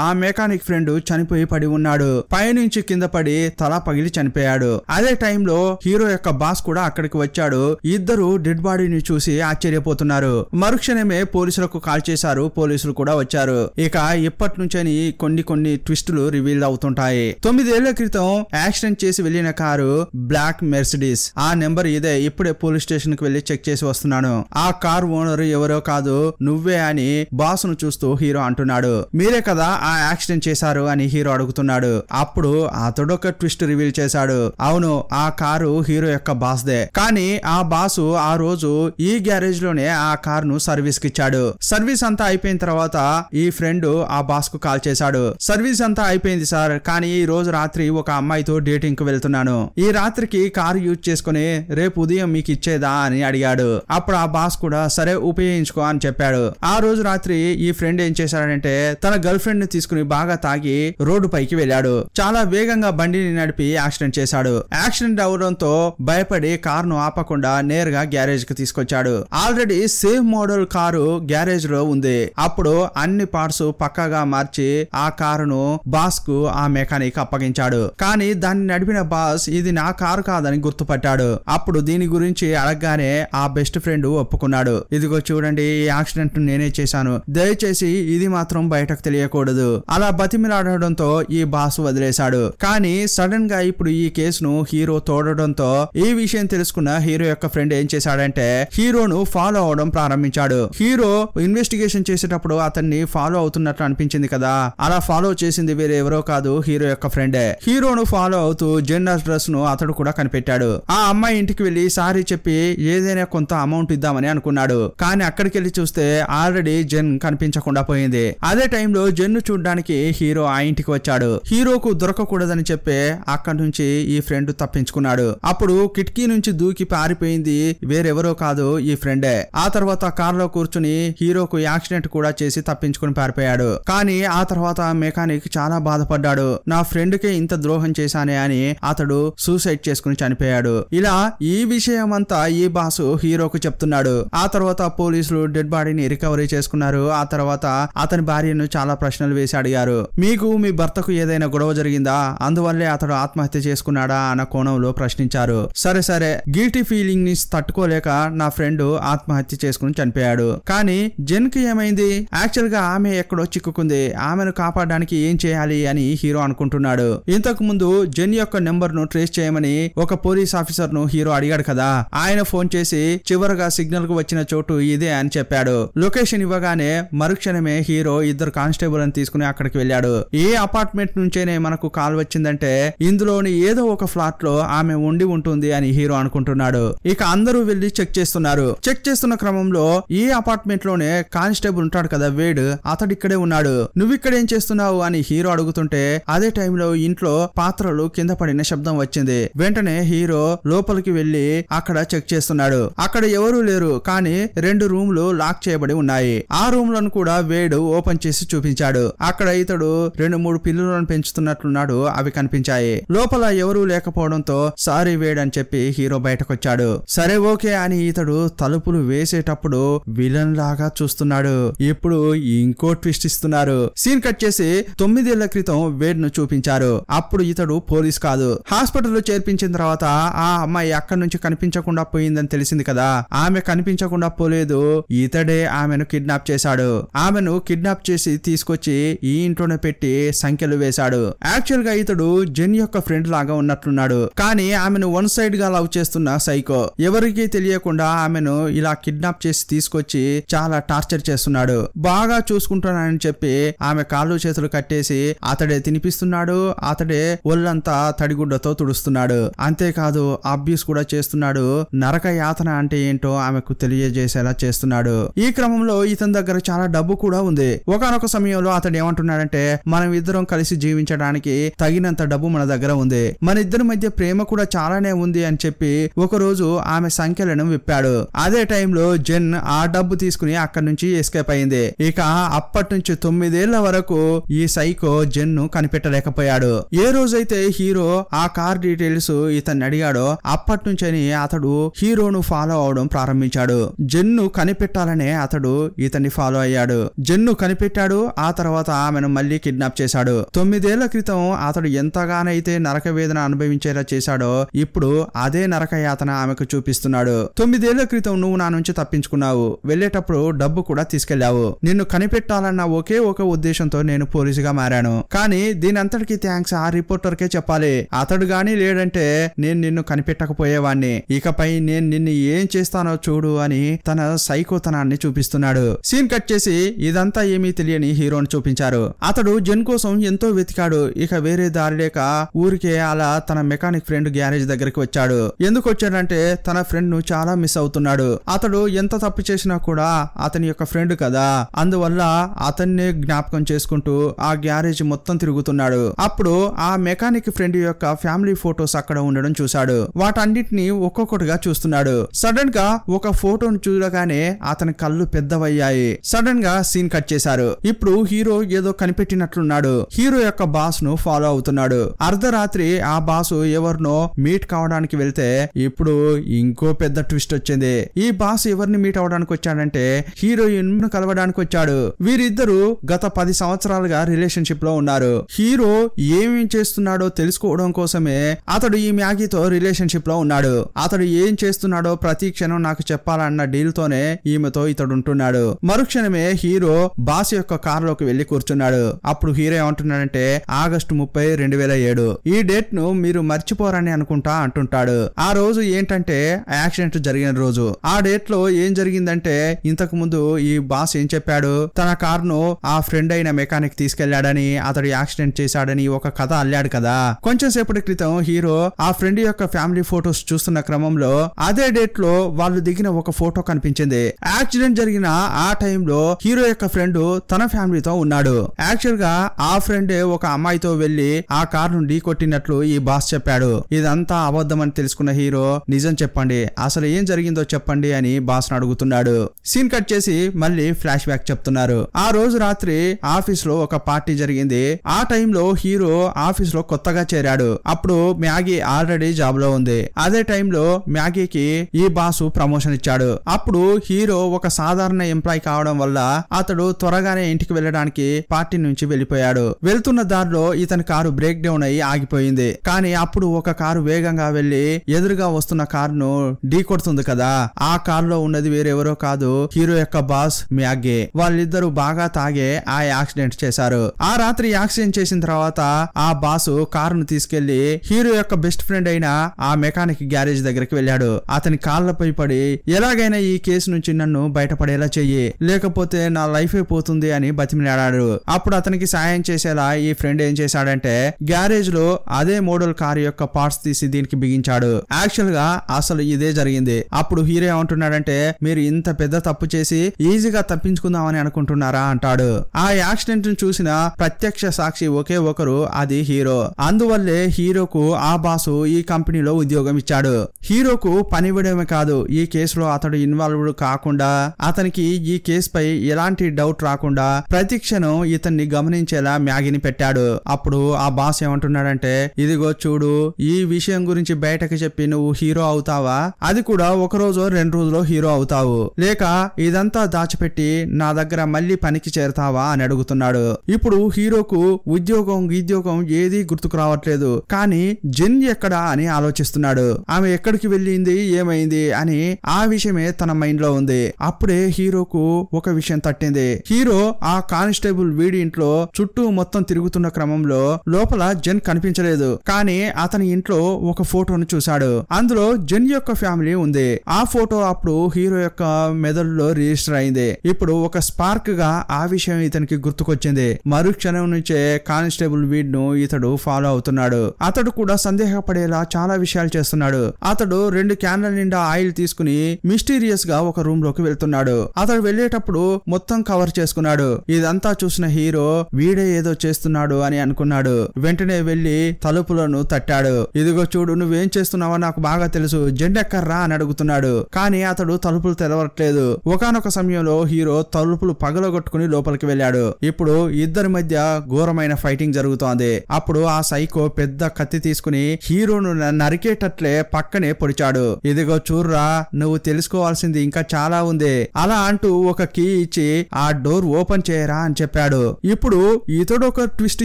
ఆ మెకానిక్ ఫ్రెండ్ చనిపోయి పడి ఉన్నాడు. పైనుంచి కింద పడి తల పగిలి చనిపోయాడు. అదే టైంలో హీరో యొక్క బాస్ కూడా అక్కడికి వచ్చాడు. ఇద్దరు డెడ్ బాడీని చూసి ఆశ్చర్యపోతున్నారు. మరుక్షణమే పోలీసులకు కాల్ చేశారు. పోలీసులు కూడా వచ్చారు. ఇక ఇప్పటి నుంచని కొన్ని ట్విస్టులు రివీల్ అవుతుంటాయి. 9 ఏళ్ల క్రితం యాక్సిడెంట్ చేసి వెళ్లిన కారు బ్లాక్ మెర్సిడీస్. ఆ నెంబర్ ఇదే, ఇప్పుడే పోలీస్ స్టేషన్ కి వెళ్లి చెక్ చేసి వస్తున్నాను. ఆ కార్ ఓనర్ ఎవరో కాదు నువ్వే అని బాస్ ను చూస్తూ హీరో అంటున్నాడు. మీరే కదా ఆ యాక్సిడెంట్ చేశారు అని హీరో అడుగుతున్నాడు. అప్పుడు అతడొక ట్విస్ట్ రివీల్ చేశాడు. అవును ఆ కారు హీరో యొక్క బాస్ దే, కానీ ఆ బాసు ఆ రోజు ఈ గ్యారేజ్ లోనే ఆ కార్ ను సర్వీస్ కి ఇచ్చాడు. సర్వీస్ అంతా అయిపోయిన తర్వాత ఈ ఫ్రెండ్ ఆ బాస్ కు కాల్ చేశాడు. సర్వీస్ అంతా అయిపోయింది సార్, కానీ ఈ రోజు రాత్రి ఒక అమ్మాయితో డేటింగ్ కు వెళ్తున్నాను, ఈ రాత్రికి కారు యూజ్ చేసుకుని రేపు ఉదయం మీకు ఇచ్చేదా అని అడిగాడు. అప్పుడు ఆ బాస్ కూడా సరే ఉపయోగించుకో అని చెప్పాడు. ఆ రోజు రాత్రి ఈ ఫ్రెండ్ ఏం చేశాడంటే తన గర్ల్ ఫ్రెండ్ ని తీసుకుని బాగా తాగి రోడ్డు పైకి వెళ్ళాడు. చాలా వేగంగా బండిని నడిపి యాక్సిడెంట్ చేశాడు. యాక్సిడెంట్ అవడంతో భయపడి కారును ఆపకుండా నేరుగా గ్యారేజ్ కి తీసుకొచ్చాడు. Already same model car garage లో ఉంది. అప్పుడు అన్ని పార్ట్స్ పక్కాగా మార్చి ఆ కారును బాస్ కు ఆ మెకానిక్ అప్పగించాడు. కానీ దాన్ని నడిపిన బాస్ ఇది నా కారు కాదని గుర్తుపట్టాడు. అప్పుడు దీని గురించి అడగగానే ఆ బెస్ట్ ఫ్రెండ్ ఒప్పుకున్నాడు. ఇదిగో చూడండి ఈ యాక్సిడెంట్ నేనే చేశాను, దయచేసి ఇది మాత్రం బయటకు తెలియకూడదు. అలా బతిమిలాడడంతో ఈ బాస్ వదిలేశాడు. కానీ సడన్ గా ఇప్పుడు ఈ కేసును హీరో తోడడంతో ఈ విషయం తెలుసుకున్న హీరో యొక్క ఫ్రెండ్ ఏం చేశాడంటే హీరోను ఫాలో అవడం ప్రారంభించాడు. హీరో ఇన్వెస్టిగేషన్ చేసేటప్పుడు అతన్ని ఫాలో అవుతున్నట్లు అనిపించింది కదా, అలా ఫాలో చేసింది వేరే ఎవరో కాదు హీరో యొక్క ఫ్రెండే. హీరోను ఫాలో అవుతూ జెన్ అడ్రస్ ను అతడు కూడా కనిపెట్టాడు. ఆ అమ్మాయి ఇంటికి వెళ్లి సారీ చెప్పి ఏదైనా కొంత అమౌంట్ ఇద్దామని అనుకున్నాడు. కానీ అక్కడికి వెళ్లి చూస్తే ఆల్రెడీ జెన్ కనిపించకుండా పోయింది. అదే టైంలో జెన్ను చూడడానికి హీరో ఆ ఇంటికి వచ్చాడు. హీరోకు దొరకకూడదని చెప్పి అక్కడి నుంచి ఈ ఫ్రెండ్ తప్పించుకున్నాడు. అప్పుడు కిటికీ నుంచి దూకి పారిపోయింది వేరెవరో కాదు, ఈ ఫ్రెండే. ఆ తర్వాత కారులో కూర్చుని హీరోకు యాక్సిడెంట్ కూడా చేసి తప్పించుకుని పారిపోయాడు. కానీ ఆ తర్వాత మెకానిక్ చాలా బాధపడ్డాడు. నా ఫ్రెండ్ కే ఇంత ద్రోహం చేశానే అని అతడు సూసైడ్ చేసుకుని చనిపోయాడు. ఇలా ఈ విషయం అంతా ఈ బాసు హీరోకు చెప్తున్నాడు. ఆ తర్వాత పోలీసులు డెడ్ బాడీని రికవరీ చేసుకున్నారు. ఆ తర్వాత అతని భార్యను చాలా ప్రశ్నలు వేసి అడిగారు. మీకు మీ భర్తకు ఏదైనా గొడవ జరిగిందా, అందువల్లే అతడు ఆత్మహత్య చేసుకున్నాడా అన్న కోణంలో ప్రశ్నించారు. సరే గిల్టీ ఫీలింగ్ ని తట్టుకోలేక నా ఫ్రెండ్ ఆత్మహత్య చేసుకుని చనిపోయాడు. కానీ జెన్ కి ఏమైంది? యాక్చువల్ గా ఆమె ఎక్కడో చిక్కుకుంది. ఆమెను కాపాడడానికి ఏం చేయాలి అని హీరో అనుకుంటున్నాడు. ఇంతకు ముందు జెన్ యొక్క నెంబర్ ను ట్రేస్ చేయమని ఒక పోలీస్ ఆఫీసర్ ను హీరో అడిగాడు కదా. ఆయన ఫోన్ చేసి చివరగా సిగ్నల్ కు వచ్చిన చోటు ఇదే అని చెప్పాడు. లొకేషన్ ఇవ్వగానే మరుక్షణమే హీరో ఇద్దరు కానిస్టేబుల్ అని తీసుకుని అక్కడికి వెళ్ళాడు. ఏ అపార్ట్మెంట్ నుంచేనే మనకు కాల్ వచ్చిందంటే ఇందులోని ఏదో ఒక ఫ్లాట్ లో ఆమె ఉండి ఉంటుంది అని హీరో అనుకుంటున్నాడు. ఇక అందరూ వెళ్లి చెక్ చేస్తున్నారు. చెక్ చేస్తున్న క్రమంలో ఈ అపార్ట్మెంట్ లోనే కానిస్టేబుల్ ఉంటాడు కదా వేడ్, అతడు ఇక్కడే ఉన్నాడు. నువ్వు ఇక్కడ ఏం చేస్తున్నావు అని హీరో అడుగుతుంటే అదే టైంలో ఇంట్లో పాత్రలు కింద పడిన శబ్దం వచ్చింది. వెంటనే హీరో లోపలికి వెళ్లి అక్కడ చెక్ చేస్తున్నాడు. అక్కడ ఎవరూ లేరు, కానీ 2 రూమ్లు లాక్ చేయబడి ఉన్నాయి. ఆ రూమ్ లను కూడా వేడ్ ఓపెన్ చేసి చూపించాడు. అక్కడ ఇతడు 2-3 పిల్లులను పెంచుతున్నట్లున్నాడు. అవి కనిపించాయి. లోపల ఎవరూ లేకపోవడంతో సారీ వేడ్ అని చెప్పి హీరో బయటకొచ్చాడు. సరే ఓకే అని ఇతడు తలుపులు వేసేటప్పుడు విలన్ లాగా చూస్తున్నాడు. ఇప్పుడు ఇంకో ట్విస్ట్ ఇస్తున్నారు. సీన్ కట్ చేసి 9 ఏళ్ల క్రితం వేడ్ ను చూపించారు. అప్పుడు ఇతడు పోలీస్ కాదు. హాస్పిటల్లో చేర్పించిన తర్వాత ఆ అమ్మాయి అక్కడి నుంచి కనిపించకుండా పోయిందని తెలిసింది కదా. ఆమె కనిపించకుండా పోలేదు, ఇతడే ఆమెను కిడ్నాప్ చేశాడు. ఆమెను కిడ్నాప్ చేసి తీసుకొచ్చి ఈ ఇంట్లోనే పెట్టి సంఖ్యలు వేశాడు. యాక్చువల్ గా ఇతడు జెన్ యొక్క ఫ్రెండ్ లాగా ఉన్నట్లున్నాడు. కానీ ఆమెను వన్ సైడ్ గా లవ్ చేస్తున్న సైకో. ఎవరికీ తెలియకుండా ఆమెను ఇలా కిడ్నాప్ చేసి తీసుకొచ్చి చాలా టార్చర్ చేస్తున్నాడు. బాగా చూసుకుంటున్నానని చెప్పి ఆమె కాళ్ళు చేతులు కట్టేసి అతడే తినిపిస్తున్నాడు. అతడే ఒళ్ళంతా తడిగుడ్డతో తుడుస్తున్నాడు. అంతేకాదు అబ్యూస్ కూడా చేస్తున్నాడు. నరక యాతన అంటే ఏంటో ఆమెకు తెలియజేసేలా చేస్తున్నాడు. ఈ క్రమంలో ఇతని దగ్గర చాలా డబ్బు కూడా ఉంది. ఒకానొక సమయంలో అతడు ఏమంటున్నాడంటే మనం ఇద్దరం కలిసి జీవించడానికి తగినంత డబ్బు మన దగ్గర ఉంది, మన ఇద్దరి మధ్య ప్రేమ కూడా చాలానే ఉంది అని చెప్పి ఒకరోజు ఆమె సంఖ్యలను విప్పాడు. అదే టైంలో జెన్ ఆ డబ్బు తీసుకుని అక్కడి నుంచి ఎస్కేప్ అయింది. ఇక అప్పటి నుంచి 9 ఏళ్ల వరకు ఈ సైకో జెన్ ను కనిపెట్టలేకపోయాడు. ఏ రోజైతే హీరో ఆ కార్ డీటెయిల్స్ ఇతన్ని అడిగాడో అప్పటి నుంచని అతడు హీరోను ఫాలో అవడం ప్రారంభించాడు. జెన్ను కనిపెట్టాలనే అతడు ఇతన్ని ఫాలో అయ్యాడు. జెన్ను కనిపెట్టాడు. ఆ తర్వాత ఆమెను మళ్ళీ కిడ్నాప్ చేశాడు. 9 ఏళ్ల క్రితం అతడు ఎంతగానైతే నరక వేదన అనుభవించేలా చేశాడో ఇప్పుడు అదే నరక యాతన ఆమెకు చూపిస్తున్నాడు. 9 ఏళ్ల క్రితం నువ్వు నా నుంచి తప్పించుకున్నావు, వెళ్లేటప్పుడు డబ్బు కూడా తీసుకెళ్లావు. నిన్ను కనిపెట్టాలన్న ఒకే ఒక ఉద్దేశంతో నేను పోలీసుగా మారాను. కానీ దీని అంతటికి థ్యాంక్స్ ఆ రిపోర్టర్ కే చెప్పాలి. అతడు గాని లేడంటే నేను నిన్ను కనిపెట్టకపోయేవాణ్ణి. ఇకపై నేను నిన్ను ఏం చేస్తానో చూడు అని తన సైకోతనాన్ని చూపిస్తున్నాడు. సీన్ కట్ చేసి ఇదంతా ఏమీ తెలియని హీరోని చూపించారు. అతడు జెన్ కోసం ఎంతో వెతికాడు. ఇక వేరే దారి లేక ఊరికే అలా తన మెకానిక్ ఫ్రెండ్ గ్యారేజ్ దగ్గరికి వచ్చాడు. ఎందుకు వచ్చాడంటే తన ఫ్రెండ్ ను చాలా మిస్ అవుతున్నాడు. అతడు ఎంత తప్పు చేసినా కూడా అతని యొక్క ఫ్రెండ్ కదా, అందువల్ల అతన్నే జ్ఞాపకం చేసుకుంటూ ఆ గ్యారేజ్ మొత్తం తిరుగుతున్నాడు. అప్పుడు ఆ మెకానిక్ ఫ్రెండ్ యొక్క ఫ్యామిలీ ఫోటోస్ అక్కడ ఉండడం చూశాడు. వాటన్నిటిని ఒక్కొక్కటిగా చూస్తున్నాడు. సడన్ గా ఒక ఫోటోను చూడగానే అతని కళ్ళు పెద్దవయ్యాయి. సడన్ గా సీన్ కట్ చేశారు. ఇప్పుడు హీరో ఏదో కనిపెట్టినట్లున్నాడు. హీరో యొక్క బాస్ ను ఫాలో అవుతున్నాడు. అర్ధరాత్రి ఆ బాసు ఎవరినో మీట్ కావడానికి వెళ్తే ఇప్పుడు ఇంకో పెద్ద ట్విస్ట్ వచ్చింది. ఈ బాస్ ఎవరిని మీట్ అవడానికి వచ్చాడంటే హీరోయిన్ ను కలవడానికి వచ్చాడు. వీరిద్దరూ గత 10 సంవత్సరాలుగా రిలేషన్షిప్ లో ఉన్నారు. హీరో ఏమేం చేస్తున్నాడో తెలుసుకోవడం కోసమే అతడు ఈ మ్యాగీతో రిలేషన్షిప్ లో ఉన్నాడు. అతడు ఏం చేస్తున్నాడో ప్రతి క్షణం నాకు చెప్పాలన్న డీల్ తోనే ఈమెతో ఇతడు ఉంటున్నాడు. మరుక్షణమే హీరో బాస్ యొక్క కార్ లోకి వెళ్లి కూర్చున్నాడు. అప్పుడు హీరో ఏమంటున్నాడంటే ఆగస్టు 30, 2007 ఈ డేట్ ను మీరు మర్చిపోరని అనుకుంటా అంటుంటాడు. ఆ రోజు ఏంటంటే యాక్సిడెంట్ జరిగిన రోజు. ఆ డేట్ లో ఏం జరిగిందంటే ఇంతకు ముందు ఈ బాస్ ఏం చెప్పాడు, తన కార్ ను ఆ ఫ్రెండ్ అయిన మెకానిక్ తీసుకెళ్లాడని, అతడు యాక్సిడెంట్ చేశాడని ఒక కథ అల్లాడు కదా. కొంచెం సేపటి క్రితం హీరో ఆ ఫ్రెండ్ యొక్క ఫ్యామిలీ ఫోటోస్ చూస్తున్న క్రమంలో అదే డేట్ లో వాళ్ళు దిగిన ఒక ఫోటో కనిపించింది. యాక్సిడెంట్ జరిగిన ఆ టైంలో హీరో యొక్క ఫ్రెండ్ తన ఫ్యామిలీతో ఉన్నాడు. యాక్చువల్ గా ఆ ఫ్రెండే ఒక అమ్మాయితో వెళ్లి ఆ కార్ నుండి కొట్టినట్లు ఈ బాస్ చెప్పాడు. ఇదంతా అబద్ధం అని తెలుసుకున్న హీరో నిజం చెప్పండి, అసలు ఏం జరిగిందో చెప్పండి అని బాస్ ను అడుగుతున్నాడు. సీన్ కట్ చేసి మళ్ళీ ఫ్లాష్ బ్యాక్ చెప్తున్నారు. ఆ రోజు రాత్రి ఆఫీస్ లో ఒక పార్టీ జరిగింది. ఆ టైంలో హీరో ఆఫీస్ లో కొత్తగా చేరాడు. అప్పుడు మ్యాగీ ఆల్రెడీ జాబ్ లో ఉంది. అదే టైంలో మ్యాగీకి ఈ బాసు ప్రమోషన్ ఇచ్చాడు. అప్పుడు హీరో ఒక సాధారణ ఎంప్లాయ్ కావడం వల్ల అతడు త్వరగానే ఇంటికి వెళ్ళడానికి పార్టీ నుంచి వెళ్లిపోయాడు. వెళ్తున్న దారిలో ఇతని కారు బ్రేక్ డౌన్ అయ్యి ఆగిపోయింది. కానీ అప్పుడు ఒక కారు వేగంగా వెళ్లి ఎదురుగా వస్తున్న కారును ఢీ కొడుతుంది కదా. ఆ కారులో ఉన్నది వేరెవరో కాదు, హీరో యొక్క బాస్ మ్యాగీ. వాళ్ళిద్దరూ బాగా తాగే ఆ యాక్సిడెంట్ చేశారు. ఆ రాత్రి యాక్సిడెంట్ చేసిన తర్వాత ఆ బాసు కారును తీసుకెళ్లి హీరో యొక్క బెస్ట్ ఫ్రెండ్ అయిన ఆ మెకానిక్ గ్యారేజ్ దగ్గరికి వెళ్ళాడు. అతని కాళ్లపై పడి ఎలాగైనా ఈ కేసు నుంచి నన్ను బయటపడేలా చెయ్యి, లేకపోతే నా లైఫ్ అయిపోతుంది అని బతిమిలాడాడు. అప్పుడు అతనికి సాయం చేసేలా ఈ ఫ్రెండ్ ఏం చేశాడంటే గ్యారేజ్ లో అదే మోడల్ కారు యొక్క పార్ట్స్ తీసి దీనికి బిగించాడు. యాక్చువల్ గా అసలు ఇదే జరిగింది. అప్పుడు హీరో ఏమంటున్నాడంటే మీరు ఇంత పెద్ద తప్పు చేసి ఈజీగా తప్పించుకుందామని అనుకుంటున్నారా అంటాడు. ఆ యాక్సిడెంట్ ను చూసిన ప్రత్యక్ష సాక్షి ఒకే ఒకరు, అది హీరో. అందువల్లే హీరోకు ఆ బాసు ఈ కంపెనీలో ఉద్యోగం ఇచ్చాడు. హీరోకు పని ఇవ్వడమే కాదు, ఈ కేసులో అతడు ఇన్వాల్వ్డ్ కాకుండా అతనికి ఈ కేసు పై ఎలాంటి డౌట్ రాకుండా ప్రతి క్షణం ఇతన్ని గమనించేలా మ్యాగీని పెట్టాడు. అప్పుడు ఆ బాస్ ఏమంటున్నాడంటే ఇదిగో చూడు, ఈ విషయం గురించి బయటకు చెప్పి నువ్వు హీరో అవుతావా, అది కూడా ఒక రోజు 2 రోజుల్లో హీరో అవుతావు, లేక ఇదంతా దాచిపెట్టి నా దగ్గర మళ్ళీ పనికి చేరతావా అని అడుగుతున్నాడు. ఇప్పుడు హీరోకు ఉద్యోగం ఏదీ గుర్తుకు రావట్లేదు. కానీ జెన్ ఎక్కడా అని ఆలోచిస్తున్నాడు. ఆమె ఎక్కడికి వెళ్ళింది, ఏమైంది అని ఆ విషయమే తన మైండ్ లో ఉంది. అప్పుడే హీరోకు ఒక విషయం తట్టింది. హీరో ఆ కానిస్టేబుల్ వీడి ఇంట్లో చుట్టూ మొత్తం తిరుగుతున్న క్రమంలో లోపల జెన్ కనిపించలేదు. కానీ అతని ఇంట్లో ఒక ఫోటోను చూశాడు. అందులో జెన్ యొక్క ఫ్యామిలీ ఉంది. ఆ ఫోటో అప్పుడు హీరో యొక్క మెదడులో రిజిస్టర్ అయింది. ఇప్పుడు ఒక స్పార్క్ గా ఆ విషయం ఇతనికి గుర్తుకొచ్చింది. మరుక్షణం నుంచే కానిస్టేబుల్ వీడ్ ను ఇతడు ఫాలో అవుతున్నాడు. అతడు కూడా సందేహపడేలా చాలా విషయాలు చేస్తున్నాడు. అతడు 2 క్యాన్ల నిండా ఆయిల్ తీసుకుని మిస్టీరియస్ గా ఒక రూమ్ లోకి వెళ్తున్నాడు. అతడు వెళ్లేటప్పుడు మొత్తం కవర్ చేసుకున్నాడు. ఇదంతా చూసిన హీరో వీడే ఏదో చేస్తున్నాడు అని అనుకున్నాడు. వెంటనే వెళ్లి తలుపులను తట్టాడు. ఇదిగో చూడు, నువ్వేం చేస్తున్నావో నాకు బాగా తెలుసు, జెండెక్కర్రా అని అడుగుతున్నాడు. కానీ అతడు తలుపులు తెరవట్లేదు. ఒకానొక సమయంలో హీరో తలుపులు పగలగొట్టుకుని లోపలికి వెళ్ళాడు. ఇప్పుడు ఇద్దరి మధ్య ఘోరమైన ఫైటింగ్ జరుగుతోంది. అప్పుడు ఆ సైకో పెద్ద కత్తి తీసుకుని హీరోను నరికేటట్లే పక్కనే పొడిచాడు. ఇదిగో చూర్రా, నువ్వు తెలుసుకోవాల్సింది ఇంకా చాలా ఉంది, అలా అంటూ ఒక కీ ఇచ్చి ఆ డోర్ ఓపెన్ చేయరా అని చెప్పాడు. ఇప్పుడు ఇతడు ఒక ట్విస్ట్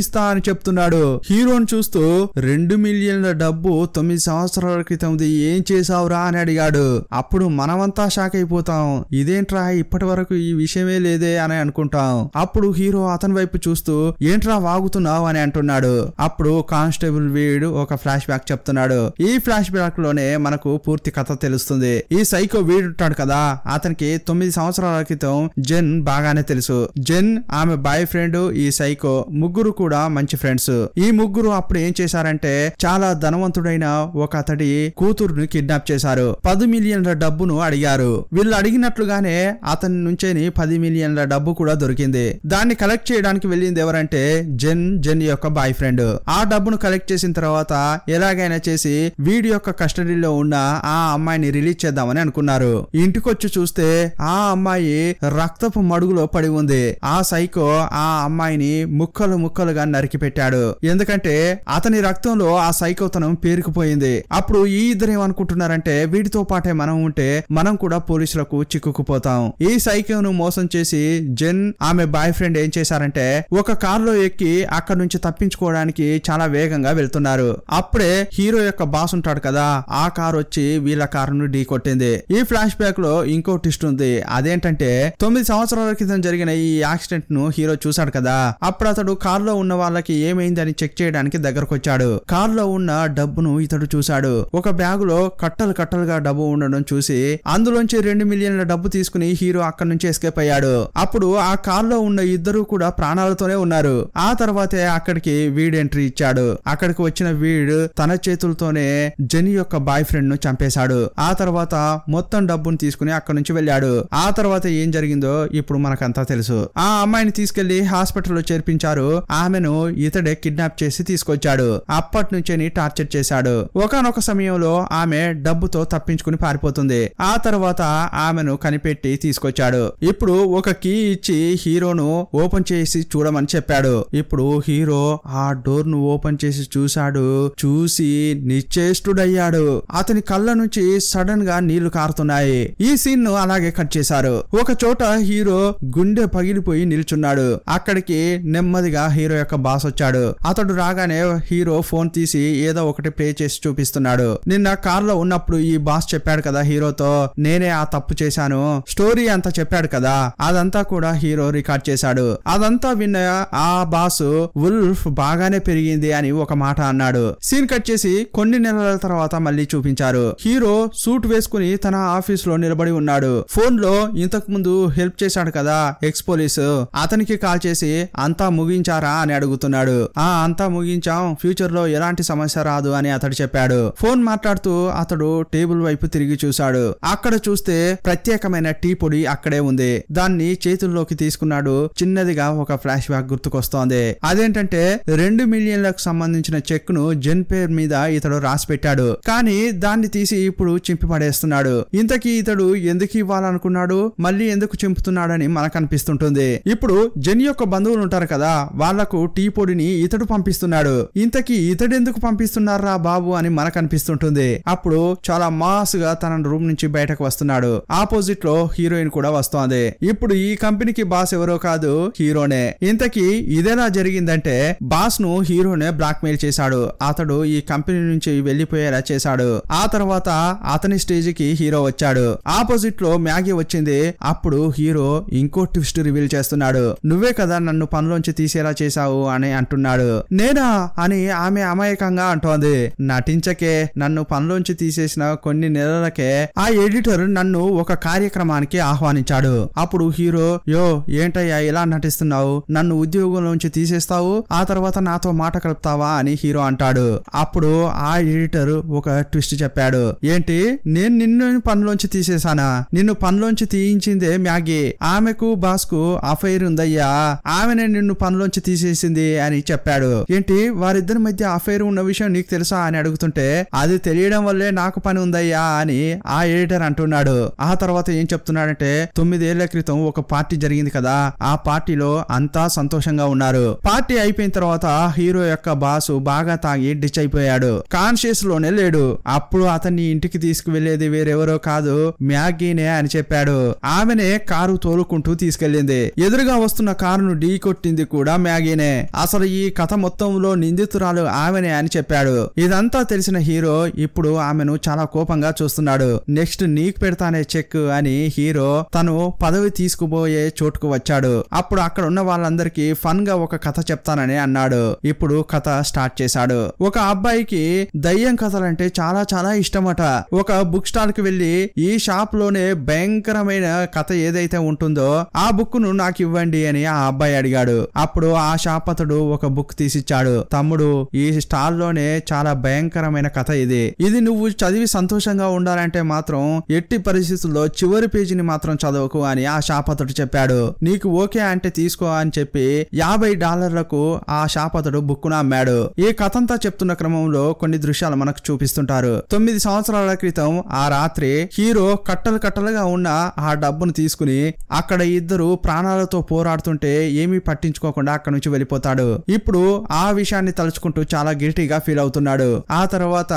ఇస్తా అని చెప్తున్నాడు. హీరోని చూస్తూ 2 మిలియన్ల డబ్బు 9 సంవత్సరాల క్రితంది ఏం చేసావురా అని అడిగాడు. అప్పుడు మనమంతా షాక్ అయిపోతాం. ఇదేంట్రా, ఇప్పటి వరకు ఈ విషయమే లేదే అని అనుకుంటాం. అప్పుడు హీరో అతని వైపు చూస్తూ ఏంట్రా వాగుతున్నావు అని అంటున్నాడు. అప్పుడు కానిస్టేబుల్ వీడు ఒక ఫ్లాష్ బ్యాక్ చెప్తున్నాడు. ఈ ఫ్లాష్ బ్యాక్ లోనే మనకు పూర్తి కథ తెలుస్తుంది. ఈ సైకో వీడుంటాడు కదా, అతనికి 9 సంవత్సరాల క్రితం జెన్ బాగానే తెలుసు. జెన్, ఆమె బాయ్ ఫ్రెండ్, ఈ సైకో ముగ్గురు కూడా మంచి ఫ్రెండ్స్. ఈ ముగ్గురు అప్పుడు ఏం చేశారంటే చాలా ధనవంతుడైన ఒక అతడి కూతురుని కిడ్నాప్ చేశారు. 10 మిలియన్ల డబ్బును అడిగారు. వీళ్ళు అడిగినట్లుగానే అతని నుంచేని 10 మిలియన్ల డబ్బు కూడా దొరికింది. దాన్ని కలెక్ట్ చేయడానికి వెళ్ళింది ఎవరంటే జెన్ యొక్క బాయ్ ఫ్రెండ్. ఆ డబ్బును కలెక్ట్ చేసిన తర్వాత ఎలాగైనా చేసి వీడి యొక్క కస్టడీలో ఉన్న ఆ అమ్మాయిని రిలీజ్ చేద్దామని అనుకున్నారు. ఇంటికొచ్చి చూస్తే ఆ అమ్మాయి రక్తపు మడుగులో పడి ఉంది. ఆ సైకో ఆ అమ్మాయిని ముక్కలుగా నరికి పెట్టాడు. ఎందుకంటే అతని రక్తంలో ఆ సైకోతనం పేరుకుపోయింది. అప్పుడు ఈ ఇద్దరు ఏమనుకుంటున్నారంటే వీడితో పాటే మనం ఉంటే మనం కూడా పోలీసులకు చిక్కుకుపోతాం. ఈ సైకోను మోసం చేసి జెన్, ఆమె బాయ్ ఫ్రెండ్ ఏం చేశారంటే ఒక కారులో ఎక్కి అక్కడ నుంచి తప్పించుకోవడానికి చాలా వేగంగా వెళ్తున్నారు. అప్పుడే హీరో యొక్క బాస్ ఉంటాడు కదా, ఆ కారు వచ్చి వీళ్ళ కారును ఢీ కొట్టింది. ఈ ఫ్లాష్ బ్యాక్ లో ఇంకో ట్విస్ట్ ఉంది. అదేంటంటే 9 సంవత్సరాల క్రితం జరిగిన ఈ యాక్సిడెంట్ ను హీరో చూశాడు కదా, అప్పుడు అతడు కారులో ఉన్న వాళ్ళకి ఏమైందని చెక్ చేయడానికి దగ్గరకు వచ్చాడు. కారులో ఉన్న డబ్బును ఇతడు చూశాడు. ఒక బ్యాగ్ లో కట్టలుగా డబ్బు ఉండడం చూసి అందులోంచి 2 మిలియన్ల డబ్బు తీసుకుని హీరో అక్కడి నుంచి ఎస్కేప్ అయ్యాడు. అప్పుడు ఆ కారులో ఉన్న ఇద్దరు కూడా ప్రాణాలతోనే ఉన్నారు. ఆ తర్వాతే అక్కడికి వీడ్ ఎంట్రీ ఇచ్చాడు. అక్కడికి వచ్చిన వీడ్ తన చేతులతోనే జెన్ యొక్క బాయ్ ఫ్రెండ్ ను చంపేశాడు. ఆ తర్వాత మొత్తం డబ్బును తీసుకుని అక్కడి నుంచి వెళ్ళాడు. ఆ తర్వాత ఏం జరిగిందో ఇప్పుడు మనకంతా తెలుసు. ఆ అమ్మాయిని తీసుకెళ్లి హాస్పిటల్లో చేర్పించారు. ఆమెను ఇతడే కిడ్నాప్ చేసి తీసుకొచ్చాడు. అప్పటి నుంచే టార్చర్ చేశాడు. ఒకానొక సమయంలో ఆమె డబ్బుతో తప్పించుకుని పారిపోతుంది. ఆ తర్వాత ఆమెను కనిపెట్టి తీసుకొచ్చాడు. ఇప్పుడు ఒక కీ ఇచ్చి హీరోను ఓపెన్ చేసి చూడమని చెప్పాడు. ఇప్పుడు హీరో ఆ డోర్ ను ఓపెన్ చేసి చూశాడు. చూసి నిశ్చేష్టుడయ్యాడు. అతని కళ్ళ నుంచి సడన్ గా నీళ్లు కారుతున్నాయి. ఈ సీన్ ను అలాగే కట్ చేశారు. ఒక చోట హీరో గుండె పగిలిపోయి నిల్చున్నాడు. అక్కడికి నెమ్మదిగా హీరో యొక్క బాస్ వచ్చాడు. అతడు రాగానే హీరో ఫోన్ తీసి ఏదో ఒకటి ప్లే చేసి చూపిస్తున్నాడు. నిన్న కార్ లో ఉన్నప్పుడు ఈ బాస్ చెప్పాడు కదా హీరోతో, నేనే ఆ తప్పు చేశాను, స్టోరీ అంతా చెప్పాడు కదా, అదంతా కూడా హీరో రికార్డ్ చేశాడు. అదంతా విన్న ఆ బాస్ వుల్ఫ్ బాగానే పెరిగింది అని ఒక మాట అన్నాడు. సీన్ కట్ చేసి కొన్ని నెలల తర్వాత మళ్ళీ చూపించారు. హీరో సూట్ వేసుకుని తన ఆఫీస్ లో నిలబడి ఉన్నాడు. ఫోన్ లో ఇంతకు ముందు హెల్ప్ చేశాడు కదా ఎక్స్ పోలీసు, అతనికి కాల్ చేసి అంతా ముగించారా అని అడుగుతున్నాడు. అంతా ముగించాం, ఫ్యూచర్ లో ఎలాంటి సమస్య రాదు అని అతడు చెప్పాడు. ఫోన్ మాట్లాడుతూ అతడు టేబుల్ వైపు తిరిగి చూశాడు. అక్కడ చూస్తే ప్రత్యేకమైన టీ పొడి అక్కడే ఉంది. దాన్ని చేతుల్లోకి తీసుకున్నాడు. చిన్నదిగా ఒక ఫ్లాష్ బ్యాక్ గుర్తుకొస్తోంది. అదేంటంటే 2 మిలియన్లకు సంబంధించిన చెక్ ను జెన్ పేర్ మీద ఇతడు రాసి పెట్టాడు. కానీ దాన్ని తీసి ఇప్పుడు చింపి పడేస్తున్నాడు. ఇంతకీ ఇతడు ఎందుకు ఇవ్వాలనుకున్నాడు, మళ్ళీ ఎందుకు చింపుతున్నాడని మనకు అనిపిస్తుంటుంది. ఇప్పుడు జెన్ యొక్క బంధువులు ఉంటారు కదా, వాళ్లకు టీ పొడిని ఇతడు పంపిస్తున్నాడు. ఇంతకీ ఇతడెందుకు పంపిస్తున్నారా బాబు అని మనకు అనిపిస్తుంటుంది. అప్పుడు చాలా మాస్ గా తన రూమ్ నుంచి బయటకు వస్తున్నాడు. ఆపోజిట్ లో హీరోయిన్ కూడా వస్తోంది. ఇప్పుడు ఈ కంపెనీకి బాస్ ఎవరో కాదు, హీరోనే. ఇంతకీ ఇదెలా జరిగిందంటే బాస్ ను హీరోనే బ్లాక్ మెయిల్ చేశాడు. అతడు ఈ కంపెనీ నుంచి వెళ్లిపోయేలా చేశాడు. ఆ తర్వాత అతని స్టేజ్ కి హీరో వచ్చాడు. ఆపోజిట్ లో మ్యాగీ వచ్చింది. అప్పుడు హీరో ఇంకో ట్విస్ట్ రివీల్ చేస్తున్నాడు. నువ్వే కదా నన్ను పనిలోంచి తీసేలా చేశావు అని అంటున్నాడు. నేనా అని ఆమె అమాయకంగా అంటోంది. నటించకే, నన్ను పనిలోంచి తీసేసిన కొన్ని నెలలకే ఆ ఎడిటర్ నన్ను ఒక కార్యక్రమానికి ఆహ్వానించాడు. అప్పుడు హీరో, యో ఏంటయ్యా ఇలా నటిస్తున్నావు, నన్ను ఉద్యోగంలోంచి తీసేస్తావు, ఆ తర్వాత నాతో మాట కలుపుతావా అని హీరో అంటాడు. అప్పుడు ఆ ఎడిటర్ ఒక ట్విస్ట్ చెప్పాడు. ఏంటి, నేను నిన్ను పనిలోంచి తీసేశానా? నిన్ను పనిలోంచి తీయించిందే మ్యాగీ. ఆమెకు బాస్ కు అఫైర్ ఉందయ్యా, ఆమెనే నిన్ను పనిలోంచి తీసేసింది అని చెప్పాడు. ఏంటి, వారిద్దరి మధ్య అఫైర్ ఉన్న విషయం నీకు తెలుసా అని అడుగుతుంటే, అది తెలియడం వల్లే నాకు పని ఉందయ్యా అని ఆ ఎడిటర్ అంటున్నాడు. ఆ తర్వాత ఏం చెప్తున్నాడంటే, 9 ఏళ్ల క్రితం ఒక పార్టీ జరిగింది కదా, ఆ పార్టీలో అంతా సంతోషంగా ఉన్నారు. పార్టీ అయిపోయిన తర్వాత హీరో యొక్క బాసు బాగా తాగి డిచ్ అయిపోయాడు. కాన్షియస్ లోనే లేడు. అప్పుడు అతన్ని ఇంటికి తీసుకువెళ్లేది వేరెవరో కాదు, మ్యాగీనే అని చెప్పాడు. ఆమెనే కారు తోలుకుంటూ తీసుకెళ్లింది. ఎదురుగా వస్తున్న కారును ఢీ కొట్టింది కూడా మ్యాగీనే. అసలు ఈ కథ మొత్తంలో నిందితురాలు ఆమెనే అని చెప్పాడు. ఇదంతా తెలిసిన హీరో ఇప్పుడు ఆమెను చాలా కోపంగా చూస్తున్నాడు. నెక్స్ట్ నీకు పెడతానే చెక్ అని హీరో తను పదవి తీసుకుపోయే చోటుకు వచ్చాడు. అప్పుడు అక్కడ ఉన్న వాళ్ళందరికీ ఫన్ గా ఒక కథ చెప్తానని అన్నాడు. ఇప్పుడు కథ స్టార్ట్ చేశాడు. ఒక అబ్బాయికి దయ్యం కథలంటే చాలా చాలా ఇష్టమట. ఒక బుక్ స్టాల్ కి వెళ్లి ఈ షాప్ లోనే భయంకరమైన కథ ఏదైతే ఉంటుందో ఆ బుక్ ను నాకు ఇవ్వండి అని ఆ అబ్బాయి అడిగాడు. అప్పుడు ఆ షాప్ అతడు ఒక బుక్ తీసిచ్చాడు. తమ్ముడు, ఈ స్టాల్ లోనే చాలా భయంకరమైన కథ ఇది నువ్వు చదివి సంతోషంగా ఉండాలంటే మాత్రం ఎట్టి పరిస్థితుల్లో చివరి పేజీని మాత్రం చదవకు అని ఆ షాప్ అతడు చెప్పాడు. నీకు ఓకే అంటే తీసుకో అని చెప్పి $50 ఆ షాప్ అతడు బుక్ ను అమ్మాడు. ఈ కథంతా చెప్తున్న క్రమంలో కొన్ని దృశ్యాలు మనకు చూపిస్తుంటారు. 9 సంవత్సరాల క్రితం ఆ రాత్రి హీరో కట్టలు కట్టలుగా ఉన్న ఆ డబ్బును తీసుకుని అక్కడ ఇద్దరు ప్రాణాలతో పోరాడుతుంటే ఏమీ పట్టించుకోకుండా అక్కడ నుంచి వెళ్ళిపోతాడు. ఇప్పుడు ఆ విషయాన్ని తలుచుకుంటూ చాలా గిల్టీగా ఫీల్ అవుతున్నాడు. ఆ తర్వాత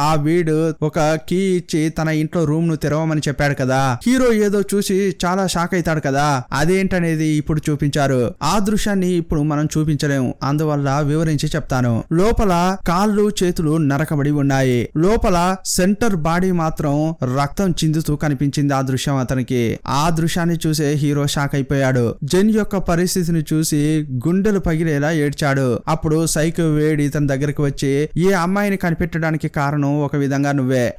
ఆ వీడు ఒక కీ ఇచ్చి తన ఇంట్లో రూమ్ ను తెరవమని చెప్పాడు కదా, హీరో ఏదో చూసి చాలా షాక్ అవుతాడు కదా, అదేంటనేది ఇప్పుడు చూపించారు. ఆ దృశ్యాన్ని ఇప్పుడు మనం చూపించలేము, అందువల్ల వివరించి చెప్తాను. లోపల కాళ్ళు చేతులు నరకబడి ఉన్నాయి. లోపల సెంటర్ బాడీ మాత్రం రక్తం చిందుతూ కనిపించింది ఆ దృశ్యం అతనికి. ఆ దృశ్యాన్ని చూసే హీరో షాక్ అయిపోయాడు. జెన్ యొక్క పరిస్థితిని చూసి గుండెలు పగిలేలా ఏడ్చాడు. అప్పుడు సైకో వేడి తన దగ్గరికి వచ్చి, ఈ అమ్మాయిని కనిపెట్టడానికి కారణం ఒక విధంగా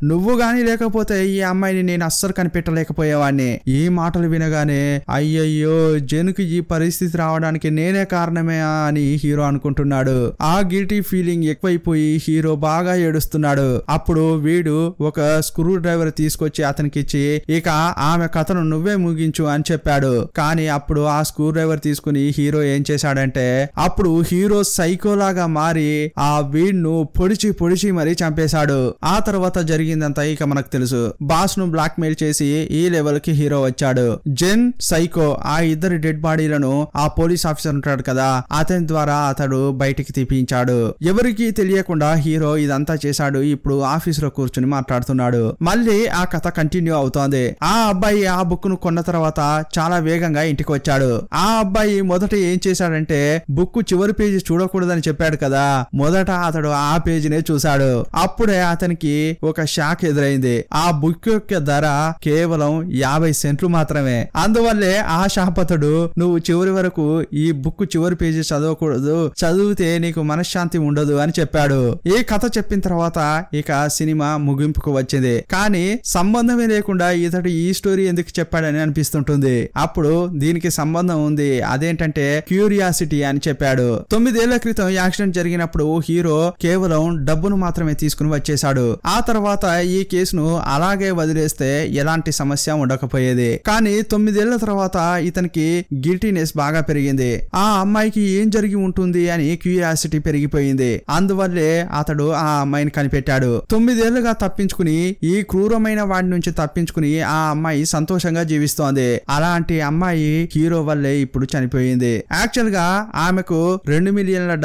నువ్వు గాని లేకపోతే ఈ అమ్మాయిని నేను అస్సలు కనిపెట్టలేకపోయేవాడిని. ఈ మాటలు వినగానే అయ్యయ్యో జెన్కు ఈ పరిస్థితి రావడానికి నేనే కారణమే అని హీరో అనుకుంటున్నాడు. ఆ గిల్టీ ఫీలింగ్ ఎక్కువైపోయి హీరో బాగా ఏడుస్తున్నాడు. అప్పుడు వీడు ఒక స్క్రూ డ్రైవర్ తీసుకొచ్చి అతనికి ఇచ్చి, ఇక ఆమె కథను నువ్వే ముగించు అని చెప్పాడు. చెప్పాడు. కానీ అప్పుడు ఆ స్క్రూ డ్రైవర్ తీసుకుని హీరో ఏం చేశాడంటే అప్పుడు హీరో సైకోలాగా మారి ఆ వీడ్ను పొడిచి మరీ చంపేశాడు. ఆ తర్వాత జరిగిందంతా ఇక మనకు తెలుసు. బాస్ ను బ్లాక్ మెయిల్ చేసి ఈ లెవెల్ కి హీరో వచ్చాడు. జెన్, సైకో ఆ ఇద్దరి డెడ్ బాడీలను ఆ పోలీస్ ఆఫీసర్ ఉంటాడు కదా అతని ద్వారా అతడు బయటికి తీపించాడు. ఎవరికి తెలియకుండా హీరో ఇదంతా చేశాడు. ఇప్పుడు ఆఫీస్ లో కూర్చుని మాట్లాడుతున్నాడు. మళ్ళీ ఆ కథ కంటిన్యూ అవుతోంది. ఆ అబ్బాయి ఆ బుక్ ను కొన్న తర్వాత చాలా వేగంగా ఇంటికి వచ్చాడు. ఆ అబ్బాయి మొదట ఏం చేశాడంటే బుక్ చివరి పేజీ చూడకూడదని చెప్పాడు కదా, మొదట అతడు ఆ పేజీనే చూశాడు. అప్పుడే అతనికి ఒక షాక్ ఎదురైంది. ఆ బుక్ యొక్క ధర కేవలం 50 సెంట్లు మాత్రమే. అందువల్లే ఆ శాపతుడు నువ్వు చివరి వరకు ఈ బుక్ చివరి పేజీ చదవకూడదు, చదివితే నీకు మనశ్శాంతి ఉండదు అని చెప్పాడు. ఈ కథ చెప్పిన తర్వాత ఇక సినిమా ముగింపుకు వచ్చింది. కానీ సంబంధమే లేకుండా ఇతడు ఈ స్టోరీ ఎందుకు చెప్పాడని అనిపిస్తుంటుంది. అప్పుడు దీనికి సంబంధం ఉంది. అదేంటంటే క్యూరియాసిటీ అని చెప్పాడు. 9 ఏళ్ల క్రితం యాక్సిడెంట్ జరిగినప్పుడు హీరో కేవలం డబ్బును మాత్రమే తీసుకుని వచ్చేశాడు. ఆ తర్వాత ఈ కేసును అలాగే వదిలేస్తే ఎలాంటి సమస్య ఉండకపోయేది. కానీ 9 ఏళ్ల తర్వాత ఇతనికి గిల్టీనెస్ బాగా పెరిగింది. ఆ అమ్మాయికి ఏం జరిగి ఉంటుంది అని క్యూరియాసిటీ పెరిగిపోయింది. అందువల్లే అతడు ఆ అమ్మాయిని కనిపెట్టాడు. 9 ఏళ్లుగా తప్పించుకుని ఈ క్రూరమైన వాడి నుంచి తప్పించుకుని ఆ అమ్మాయి సంతోషంగా జీవిస్తోంది. అలాంటి అమ్మాయి హీరో వల్లే ఇప్పుడు చనిపోయింది. యాక్చువల్ గా ఆమెకు $2 మిలియన్ల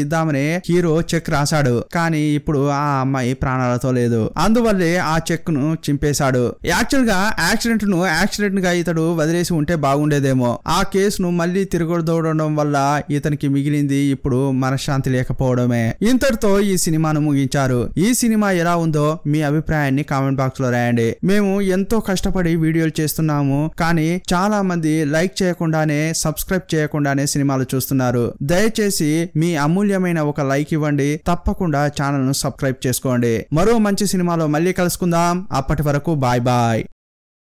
ఇద్దామని హీరో చెక్ రాశాడు. కానీ ఇప్పుడు ఆ అమ్మాయి ప్రాణాలతో లేదు. అందువల్లే ఆ చెక్ ను చింపేశాడు. యాక్చువల్ గా యాక్సిడెంట్ గా ఇతడు వదిలేసి ఉంటే బాగుండేదేమో. ఆ కేసును మళ్ళీ తిరగదోడడం వల్ల ఇతనికి మిగిలింది ఇప్పుడు మనశ్శాంతి లేకపోవడమే. ఇంతటితో ఈ సినిమాను ముగించారు. ఈ సినిమా ఎలా ఉందో మీ అభిప్రాయాన్ని కామెంట్ బాక్స్ లో రాయండి. మేము ఎంతో కష్టపడి వీడియోలు చేస్తున్నాము, కానీ చాలా మంది లైక్ చేయకుండానే సబ్స్క్రైబ్ చేయకుండానే సినిమాలు చూస్తున్నారు. దయచేసి మీ అమూల్యమైన ఒక లైక్ ఇవ్వండి. తప్పకుండా ఛానల్ ను సబ్స్క్రైబ్ చేసుకోండి. మరో మంచి సినిమాలో మళ్ళీ కలుసుకుందాం. అప్పటి వరకు బాయ్ బాయ్.